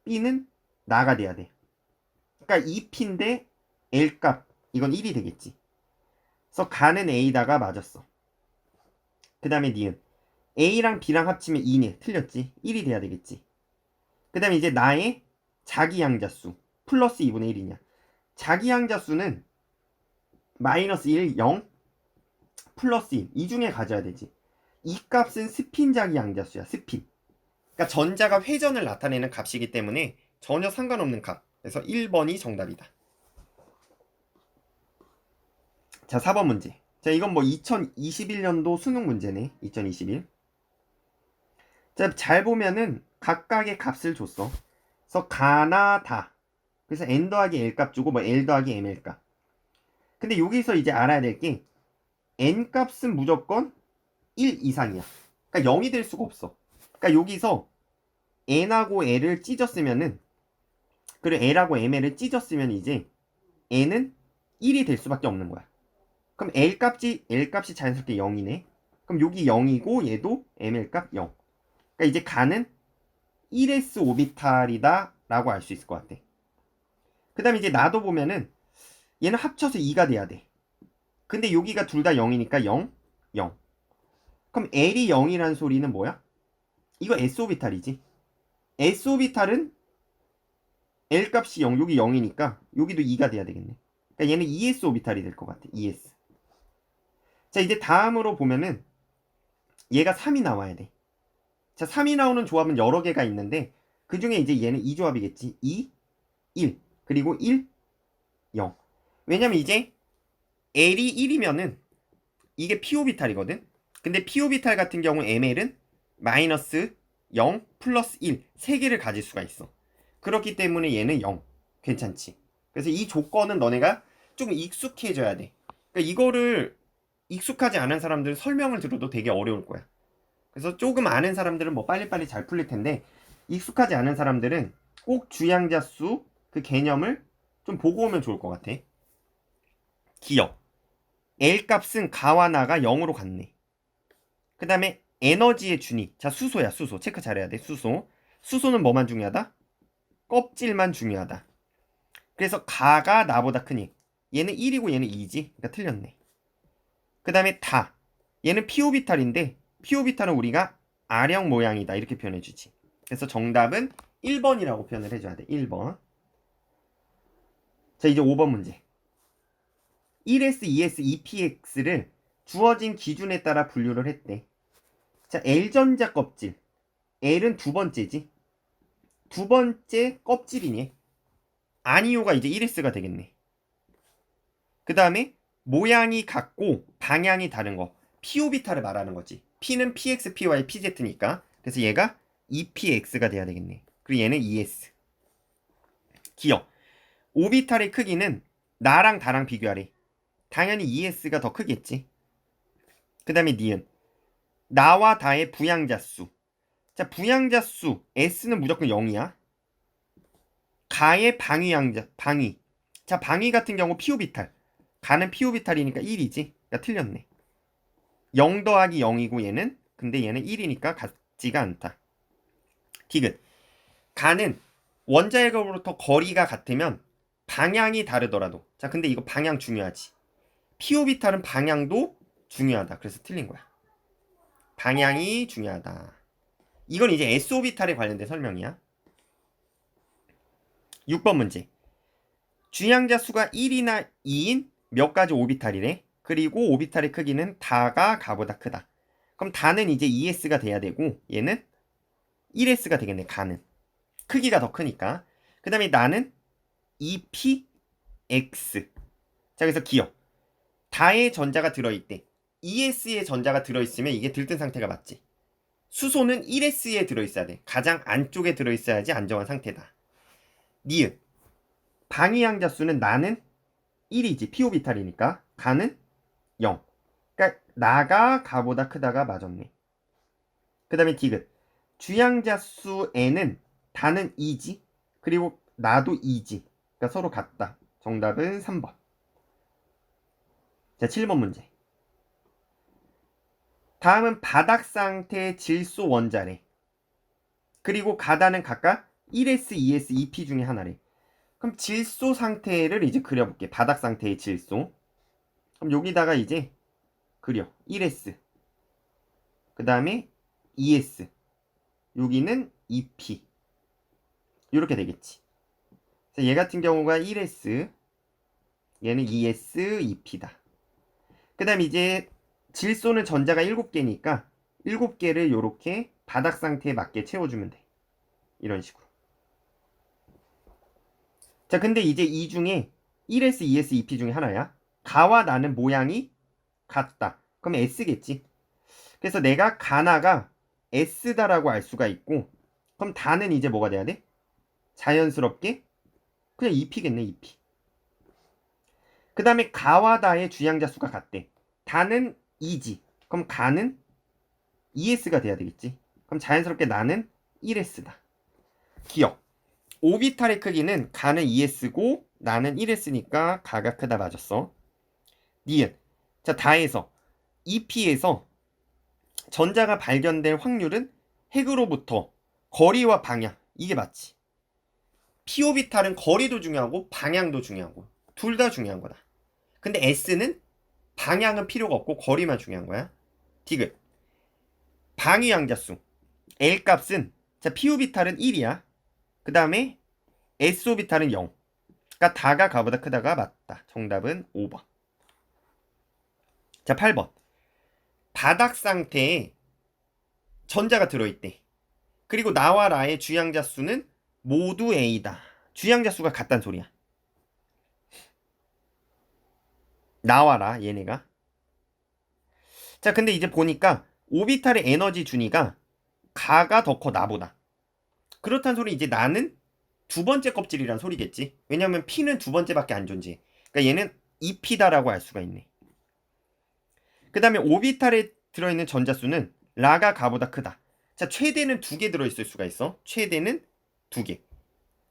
B는 나가 돼야 돼. 그러니까 2P인데 L 값 이건 1이 되겠지. 그래서 가는 A다가 맞았어. 그 다음에 니은 A랑 B랑 합치면 2네. 틀렸지. 1이 돼야 되겠지. 그 다음에 이제 나의 자기 양자수 플러스 2분의 1이냐. 자기 양자수는 마이너스 1, 0 플러스 1. 이 중에 가져야 되지. 이 값은 스핀 자기 양자수야. 스핀. 그러니까 전자가 회전을 나타내는 값이기 때문에 전혀 상관없는 값. 그래서 1번이 정답이다. 자, 4번 문제. 자, 이건 뭐 2021년도 수능 문제네. 2021. 자, 잘 보면은 각각의 값을 줬어. 그래서 가나 다. 그래서 n 더하기 l 값 주고 뭐 l 더하기 ml 값. 근데 여기서 이제 알아야 될 게 n 값은 무조건 1 이상이야. 그러니까 0이 될 수가 없어. 그러니까 여기서 n하고 l을 찢었으면은 그리고 l하고 ml을 찢었으면 이제 n은 1이 될 수밖에 없는 거야. 그럼 l 값이 자연스럽게 0이네. 그럼 여기 0이고 얘도 ml 값 0. 그러니까 이제 가는 1s 오비탈이다 라고 알 수 있을 것 같아. 그 다음에 이제 나도 보면은 얘는 합쳐서 2가 돼야 돼. 근데 여기가 둘 다 0이니까 0, 0. 그럼 L이 0이라는 소리는 뭐야? 이거 S 오비탈이지. S 오비탈은 L 값이 0, 여기 0이니까 여기도 2가 돼야 되겠네. 그러니까 얘는 ES 오비탈이 될 것 같아. ES. 자, 이제 다음으로 보면은 얘가 3이 나와야 돼. 자, 3이 나오는 조합은 여러 개가 있는데 그 중에 이제 얘는 이 조합이겠지. 2, 1, 그리고 1, 0. 왜냐면 이제 L이 1이면은 이게 P 오비탈이거든. 근데 P 오비탈 같은 경우 ML은 마이너스 0 플러스 1 3개를 가질 수가 있어. 그렇기 때문에 얘는 0. 괜찮지. 그래서 이 조건은 너네가 좀 익숙해져야 돼. 그러니까 이거를 익숙하지 않은 사람들은 설명을 들어도 되게 어려울 거야. 그래서 조금 아는 사람들은 뭐 빨리빨리 잘 풀릴 텐데 익숙하지 않은 사람들은 꼭 주양자수 그 개념을 좀 보고 오면 좋을 것 같아. 기억. L 값은 가와 나가 0으로 갔네. 그 다음에 에너지의 준위. 자, 수소야, 수소. 체크 잘해야 돼, 수소. 수소는 뭐만 중요하다? 껍질만 중요하다. 그래서 가가 나보다 크니. 얘는 1이고 얘는 2지. 그러니까 틀렸네. 그 다음에 다. 얘는 P오비탈인데 P오비탈은 우리가 R형 모양이다. 이렇게 표현해주지. 그래서 정답은 1번이라고 표현을 해줘야 돼. 1번. 자, 이제 5번 문제. 1S, 2S, 2PX를 주어진 기준에 따라 분류를 했대. 자, L전자 껍질. L은 두 번째지. 두 번째 껍질이네. 아니오가 이제 1S가 되겠네. 그 다음에 모양이 같고 방향이 다른 거. P오비탈을 말하는 거지. P는 PX, PY, PZ니까. 그래서 얘가 EPX가 돼야 되겠네. 그리고 얘는 ES. 기억. 오비탈의 크기는 나랑 다랑 비교하래. 당연히 ES가 더 크겠지. 그 다음에 니은. 나와 다의 부양자수. 자, 부양자수 S는 무조건 0이야. 가의 방위. 자, 방위 같은 경우 P오비탈. 가는 P오비탈이니까 1이지. 야, 틀렸네. 0 더하기 0이고 얘는. 근데 얘는 1이니까 같지가 않다. 디귿. 가는 원자력으로부터 거리가 같으면 방향이 다르더라도. 자, 근데 이거 방향 중요하지. P오비탈은 방향도 중요하다. 그래서 틀린 거야. 방향이 중요하다. 이건 이제 S오비탈에 관련된 설명이야. 6번 문제. 주양자 수가 1이나 2인 몇 가지 오비탈이래. 그리고 오비탈의 크기는 다가 가보다 크다. 그럼 다는 이제 2S가 돼야 되고 얘는 1S가 되겠네. 가는. 크기가 더 크니까. 그 다음에 나는 2PX. 자, 그래서 기억. 다의 전자가 들어있대. 2S의 전자가 들어있으면 이게 들뜬 상태가 맞지. 수소는 1S에 들어있어야 돼. 가장 안쪽에 들어있어야지 안정한 상태다. 니은. 방위양자 수는 나는 1이지. P오비탈이니까. 가는 0. 그러니까 나가 가보다 크다가 맞았네. 그 다음에 디귿. 주양자 수 N은 다는 2지. 그리고 나도 2지. 그러니까 서로 같다. 정답은 3번. 자, 7번 문제. 다음은 바닥 상태의 질소 원자래. 그리고 가다는 각각 1S, 2S, 2P 중에 하나래. 그럼 질소 상태를 이제 그려볼게. 바닥 상태의 질소. 그럼 여기다가 이제 그려. 1S. 그 다음에 2S. 여기는 2P. 이렇게 되겠지. 그래서 얘 같은 경우가 1S. 얘는 2S, 2P다. 그 다음 이제 질소는 전자가 7개니까 7개를 이렇게 바닥 상태에 맞게 채워주면 돼. 이런 식으로. 자, 근데 이제 이 중에 1S, 2S, 2P 중에 하나야. 가와 나는 모양이 같다. 그럼 S겠지. 그래서 내가 가나가 S다라고 알 수가 있고, 그럼 다는 이제 뭐가 돼야 돼? 자연스럽게 그냥 2P겠네, 2P. 그 다음에 가와 다의 주양자 수가 같대. 다는 2지. 그럼 가는 2S가 돼야 되겠지. 그럼 자연스럽게 나는 1S다. 기억. 오비탈의 크기는 가는 2S고 나는 1S니까 가가 크다 맞았어. 니은. 자, 다에서 2P에서 전자가 발견될 확률은 핵으로부터 거리와 방향. 이게 맞지. P오비탈은 거리도 중요하고 방향도 중요하고 둘 다 중요한 거다. 근데 S는 방향은 필요가 없고 거리만 중요한 거야. 디귿. 방위양자수 L 값은 자 P오비탈은 1이야. 그 다음에 S 오비탈은 0. 그러니까 다가 가보다 크다가 맞다. 정답은 5번. 자, 8번. 바닥 상태에 전자가 들어있대. 그리고 나와 라의 주양자 수는 모두 A다. 주양자 수가 같단 소리야. 나와 라 얘네가. 자, 근데 이제 보니까 오비탈의 에너지 준위가 가가 더 커 나보다. 그렇단 소리 이제 나는 두 번째 껍질이란 소리겠지. 왜냐면 P는 두 번째밖에 안 존재해. 그러니까 얘는 2P다라고 알 수가 있네. 그 다음에 오비탈에 들어있는 전자수는 라가 가보다 크다. 자, 최대는 2개 들어있을 수가 있어. 최대는 2개.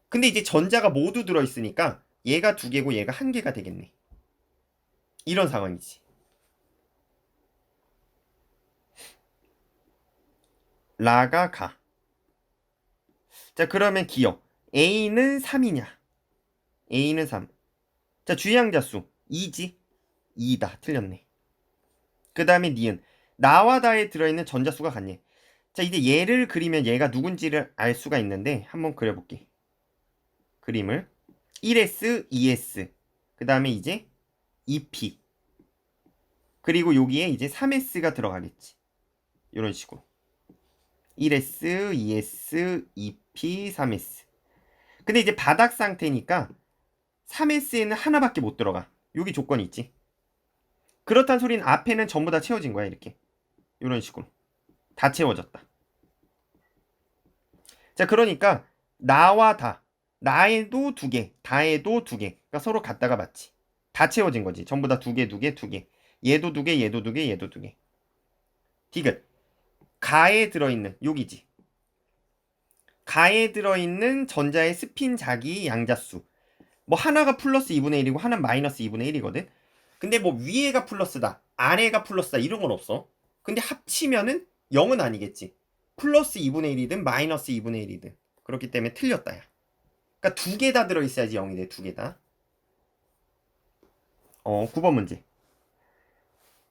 근데 이제 전자가 모두 들어있으니까 얘가 2개고 얘가 1개가 되겠네. 이런 상황이지. 라가 가. 자, 그러면 기억. A는 3이냐? A는 3. 자, 주양자 수 2지? 2다. 틀렸네. 그 다음에 니은. 나와 다에 들어있는 전자수가 같네. 자, 이제 얘를 그리면 얘가 누군지를 알 수가 있는데 한번 그려볼게. 그림을 1S, 2S. 그 다음에 이제 2P. 그리고 여기에 이제 3S가 들어가겠지. 이런 식으로. 1S, 2S, 2P, 3S. 근데 이제 바닥 상태니까 3S에는 하나밖에 못 들어가. 여기 조건이 있지. 그렇단 소리는 앞에는 전부 다 채워진 거야. 이렇게. 이런 식으로. 다 채워졌다. 자, 그러니까 나와 다. 나에도 2개, 다에도 2개. 그러니까 서로 같다가 맞지. 다 채워진 거지. 전부 다 2개, 2개, 2개. 얘도 2개, 얘도 2개, 얘도 2개. 디귿. 가에 들어있는 여기지. 가에 들어있는 전자의 스핀 자기 양자수. 뭐 하나가 플러스 2분의 1이고 하나는 마이너스 2분의 1이거든. 근데 뭐 위에가 플러스다, 아래가 플러스다 이런 건 없어. 근데 합치면은 0은 아니겠지. 플러스 2분의 1이든 마이너스 2분의 1이든. 그렇기 때문에 틀렸다 야. 그러니까 2개 다 들어있어야지 0이 돼. 2개 다. 9번 문제.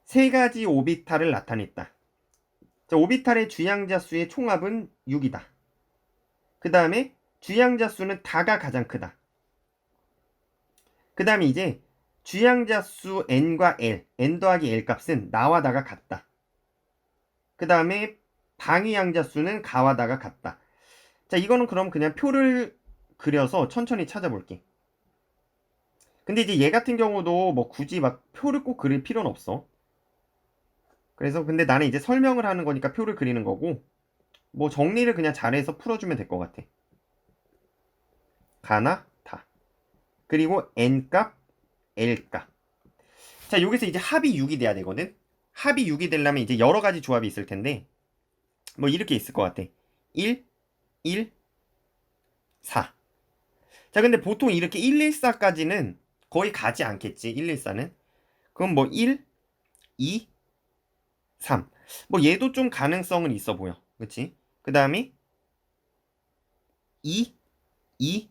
세 가지 오비탈을 나타냈다. 자, 오비탈의 주양자 수의 총합은 6이다. 그 다음에 주양자 수는 다가 가장 크다. 그 다음에 이제 주양자 수 n과 l, n 더하기 l 값은 나와 다가 같다. 그 다음에 방위양자 수는 가와 다가 같다. 자, 이거는 그럼 그냥 표를 그려서 천천히 찾아볼게. 근데 이제 얘 같은 경우도 뭐 굳이 막 표를 꼭 그릴 필요는 없어. 그래서 근데 나는 이제 설명을 하는 거니까 표를 그리는 거고, 뭐 정리를 그냥 잘해서 풀어주면 될 것 같아. 가나 다. 그리고 n값, l값. 자, 여기서 이제 합이 6이 돼야 되거든. 합이 6이 되려면 이제 여러 가지 조합이 있을 텐데, 뭐 이렇게 있을 것 같아. 1, 1, 4. 자, 근데 보통 이렇게 114까지는 거의 가지 않겠지. 114는. 그럼 뭐 1, 2, 3. 뭐 얘도 좀 가능성은 있어 보여. 그치? 그 다음에 2, 2,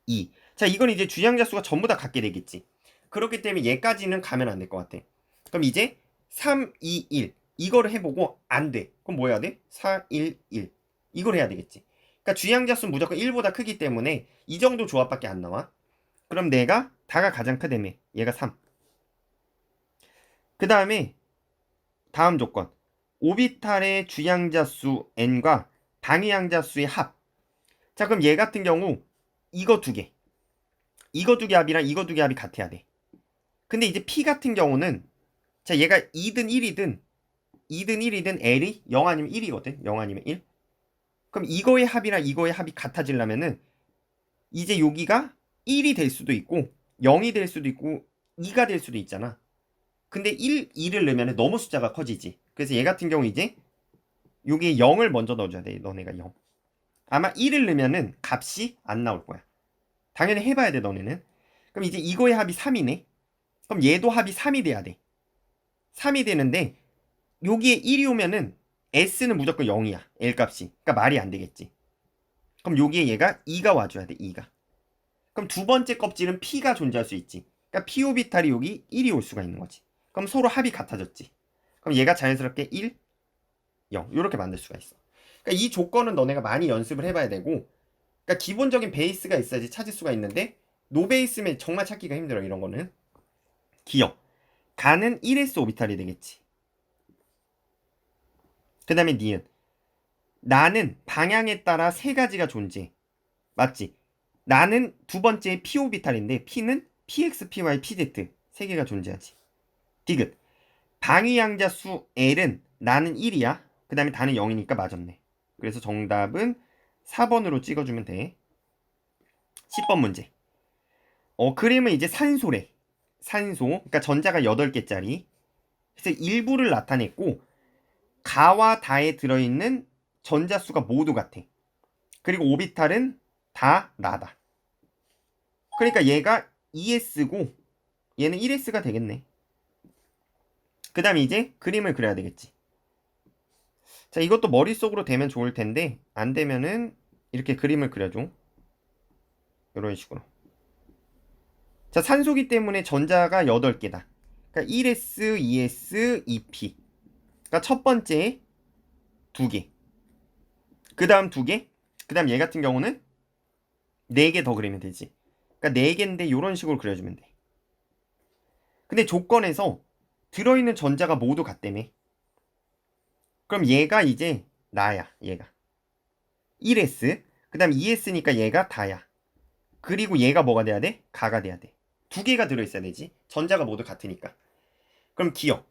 2. 자, 이건 이제 주양자 수가 전부 다 같게 되겠지. 그렇기 때문에 얘까지는 가면 안 될 것 같아. 그럼 이제 3, 2, 1. 이거를 해보고 안 돼. 그럼 뭐 해야 돼? 4, 1, 1. 이걸 해야 되겠지. 그러니까 주양자 수는 무조건 1보다 크기 때문에 이 정도 조합밖에 안 나와. 그럼 내가 다가 가장 크다며. 얘가 3. 그 다음에 다음 조건. 오비탈의 주양자 수 n과 방위양자 수의 합. 자, 그럼 얘 같은 경우 이거 2개. 이거 2개 합이랑 이거 2개 합이 같아야 돼. 근데 이제 P 같은 경우는 자, 얘가 2든 1이든 L이 0 아니면 1이거든. 0 아니면 1. 그럼 이거의 합이랑 이거의 합이 같아지려면은 이제 여기가 1이 될 수도 있고 0이 될 수도 있고 2가 될 수도 있잖아. 근데 2를 넣으면 너무 숫자가 커지지. 그래서 얘 같은 경우 이제 여기에 0을 먼저 넣어줘야 돼. 너네가 0. 아마 1을 넣으면은 값이 안 나올 거야. 당연히 해봐야 돼, 너네는. 그럼 이제 이거의 합이 3이네. 그럼 얘도 합이 3이 돼야 돼. 3이 되는데 여기에 1이 오면은 S는 무조건 0이야. L 값이. 그러니까 말이 안 되겠지. 그럼 여기에 얘가 2가 와줘야 돼. 2가. 그럼 두 번째 껍질은 P가 존재할 수 있지. 그러니까 P 오비탈이 여기 1이 올 수가 있는 거지. 그럼 서로 합이 같아졌지. 그럼 얘가 자연스럽게 1, 0 이렇게 만들 수가 있어. 그러니까 이 조건은 너네가 많이 연습을 해봐야 되고, 그러니까 기본적인 베이스가 있어야지 찾을 수가 있는데 노베이스면 정말 찾기가 힘들어. 이런 거는. 기억. 가는 1s 오비탈이 되겠지. 그 다음에 니은. 나는 방향에 따라 세 가지가 존재해. 맞지? 나는 두 번째 p 오비탈인데 p는 px, py, pz 세 개가 존재하지. 디귿. 방위양자수 L은 나는 1이야. 그 다음에 다는 0이니까 맞았네. 그래서 정답은 4번으로 찍어주면 돼. 10번 문제. 그림은 이제 산소래. 산소. 그러니까 전자가 8개짜리. 그래서 일부를 나타냈고 가와 다에 들어있는 전자수가 모두 같아. 그리고 오비탈은 다 나다. 그러니까 얘가 2s고 얘는 1s가 되겠네. 그 다음에 이제 그림을 그려야 되겠지. 자, 이것도 머릿속으로 되면 좋을 텐데 안 되면은 이렇게 그림을 그려줘. 이런 식으로. 자, 산소기 때문에 전자가 8개다. 그러니까 1s, 2s, 2p. 그러니까 첫 번째 2개. 그 다음 2개. 그 다음 얘 같은 경우는 4개 더 그리면 되지. 그러니까 4개인데 이런 식으로 그려주면 돼. 근데 조건에서 들어있는 전자가 모두 같다며. 그럼 얘가 이제 나야. 얘가 1s. 그 다음 2s니까 얘가 다야. 그리고 얘가 뭐가 돼야 돼? 가가 돼야 돼. 2개가 들어있어야 되지. 전자가 모두 같으니까. 그럼 기억.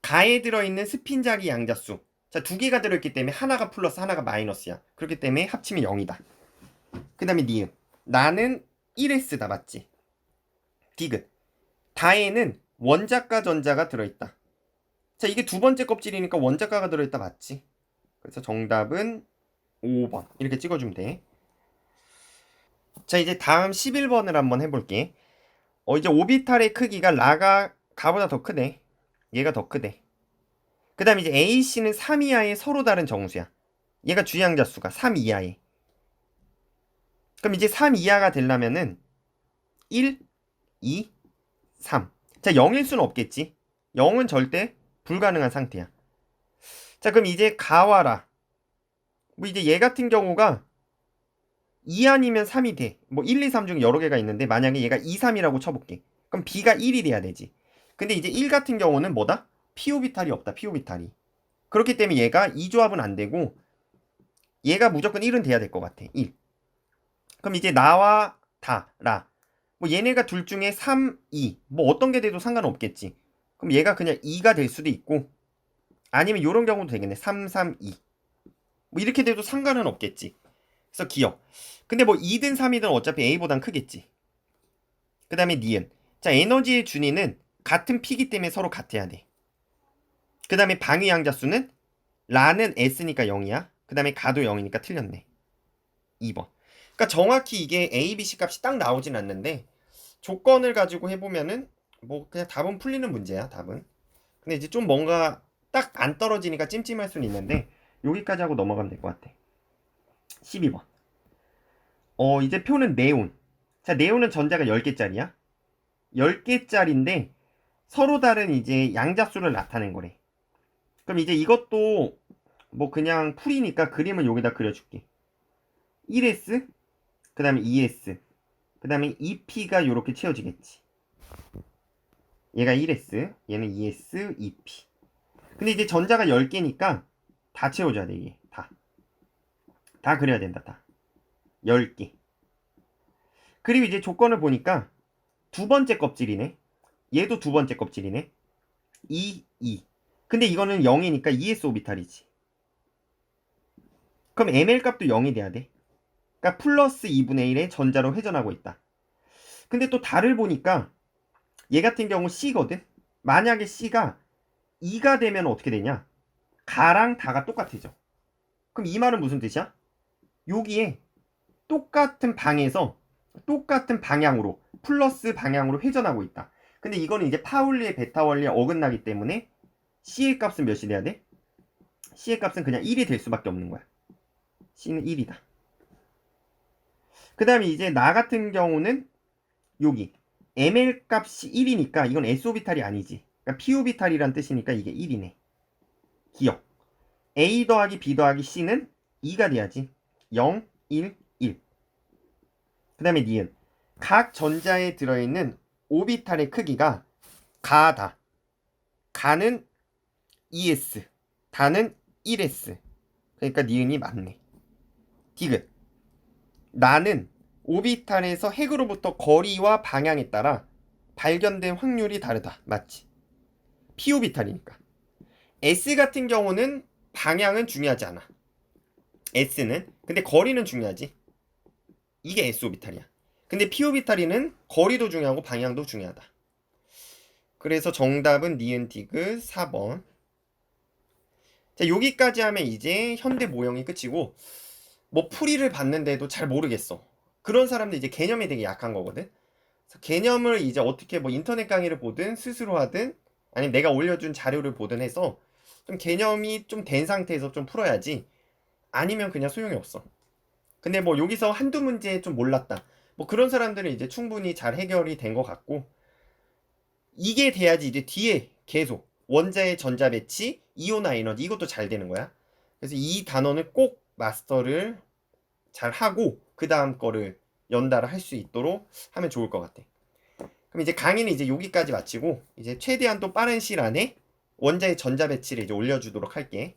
가에 들어있는 스핀자리 양자수. 자, 2개가 들어있기 때문에 하나가 플러스 하나가 마이너스야. 그렇기 때문에 합치면 0이다. 그 다음에 니은. 나는 1s다. 맞지? 디귿. 다에는 원자가 전자가 들어있다. 자, 이게 두 번째 껍질이니까 원자가가 들어있다. 맞지? 그래서 정답은 5번. 이렇게 찍어주면 돼. 자, 이제 다음 11번을 한번 해볼게. 이제 오비탈의 크기가 라가 가보다 더 크네. 얘가 더 크대. 그 다음에 이제 AC는 3 이하의 서로 다른 정수야. 얘가 주양자수가 3 이하에. 그럼 이제 3 이하가 되려면은 1, 2, 3. 자, 0일 수는 없겠지. 0은 절대 불가능한 상태야. 자, 그럼 이제 가와라. 뭐 이제 얘 같은 경우가 2 아니면 3이 돼. 뭐 1, 2, 3 중에 여러 개가 있는데 만약에 얘가 2, 3이라고 쳐볼게. 그럼 B가 1이 돼야 되지. 근데 이제 1 같은 경우는 뭐다? P오비탈이 없다. P오비탈이. 그렇기 때문에 얘가 이 조합은 안 되고 얘가 무조건 1은 돼야 될 것 같아. 1. 그럼 이제 나와 다, 라. 뭐 얘네가 둘 중에 3, 2. 뭐 어떤 게 돼도 상관없겠지. 그럼 얘가 그냥 2가 될 수도 있고 아니면 이런 경우도 되겠네. 3, 3, 2. 뭐 이렇게 돼도 상관은 없겠지. 그래서 기억. 근데 뭐 2든 3이든 어차피 A보단 크겠지. 그 다음에 니은. 자, 에너지의 준위는 같은 P기 때문에 서로 같아야 돼. 그 다음에 방위양자수는 라는 S니까 0이야. 그 다음에 가도 0이니까 틀렸네. 2번. 그러니까 정확히 이게 A, B, C 값이 딱 나오진 않는데 조건을 가지고 해보면은 뭐 그냥 답은 풀리는 문제야. 답은. 근데 이제 좀 뭔가 딱 안 떨어지니까 찜찜할 수는 있는데 여기까지 하고 넘어가면 될 것 같아. 12번. 이제 표는 네온. 자, 네온은 전자가 10개짜리야. 10개짜리인데 서로 다른 이제 양자수를 나타낸 거래. 그럼 이제 이것도 뭐 그냥 풀이니까 그림을 여기다 그려줄게. 1s, 그 다음에 2s, 그 다음에 2p가 이렇게 채워지겠지. 얘가 1s, 얘는 2s, 2p. 근데 이제 전자가 10개니까 다 채워줘야 돼, 이게. 다. 다 그려야 된다, 다. 10개. 그리고 이제 조건을 보니까 두 번째 껍질이네. 얘도 두 번째 껍질이네. 2, 2. 근데 이거는 0이니까 2s 오비탈이지. 그럼 ml 값도 0이 돼야 돼. 그러니까 플러스 2분의 1의 전자로 회전하고 있다. 근데 또 달을 보니까 얘 같은 경우 C거든. 만약에 C가 2가 되면 어떻게 되냐? 가랑 다가 똑같아져. 그럼 이 말은 무슨 뜻이야? 여기에 똑같은 방에서 똑같은 방향으로 플러스 방향으로 회전하고 있다. 근데 이거는 이제 파울리의 베타 원리에 어긋나기 때문에 C의 값은 몇이 돼야 돼? C의 값은 그냥 1이 될 수밖에 없는 거야. C는 1이다. 그 다음에 이제 나 같은 경우는 여기 ml 값이 1이니까 이건 s오비탈이 아니지. 그러니까 p오비탈이란 뜻이니까 이게 1이네. 기억. a 더하기 b 더하기 c는 2가 돼야지. 0, 1, 1. 그 다음에 니은. 각 전자에 들어있는 오비탈의 크기가 가다. 가는 2s, 다는 1s. 그러니까 니은이 맞네. 디귿. 나는 오비탈에서 핵으로부터 거리와 방향에 따라 발견된 확률이 다르다. 맞지? p오비탈이니까. s 같은 경우는 방향은 중요하지 않아. s는. 근데 거리는 중요하지. 이게 s오비탈이야. 근데 p오비탈이는 거리도 중요하고 방향도 중요하다. 그래서 정답은 니은 디귿 4번. 자, 여기까지 하면 이제 현대 모형이 끝이고, 뭐 풀이를 봤는데도 잘 모르겠어. 그런 사람들 이제 개념이 되게 약한 거거든. 그래서 개념을 이제 어떻게 뭐 인터넷 강의를 보든 스스로 하든 아니면 내가 올려준 자료를 보든 해서 좀 개념이 좀 된 상태에서 좀 풀어야지. 아니면 그냥 소용이 없어. 근데 뭐 여기서 한두 문제 좀 몰랐다. 뭐 그런 사람들은 이제 충분히 잘 해결이 된 것 같고, 이게 돼야지 이제 뒤에 계속 원자의 전자 배치, 이온화 에너지 이것도 잘 되는 거야. 그래서 이 단원을 꼭 마스터를 잘 하고 그 다음 거를 연달아 할 수 있도록 하면 좋을 것 같아. 그럼 이제 강의는 이제 여기까지 마치고 이제 최대한 또 빠른 시일 안에 원자의 전자 배치를 이제 올려주도록 할게.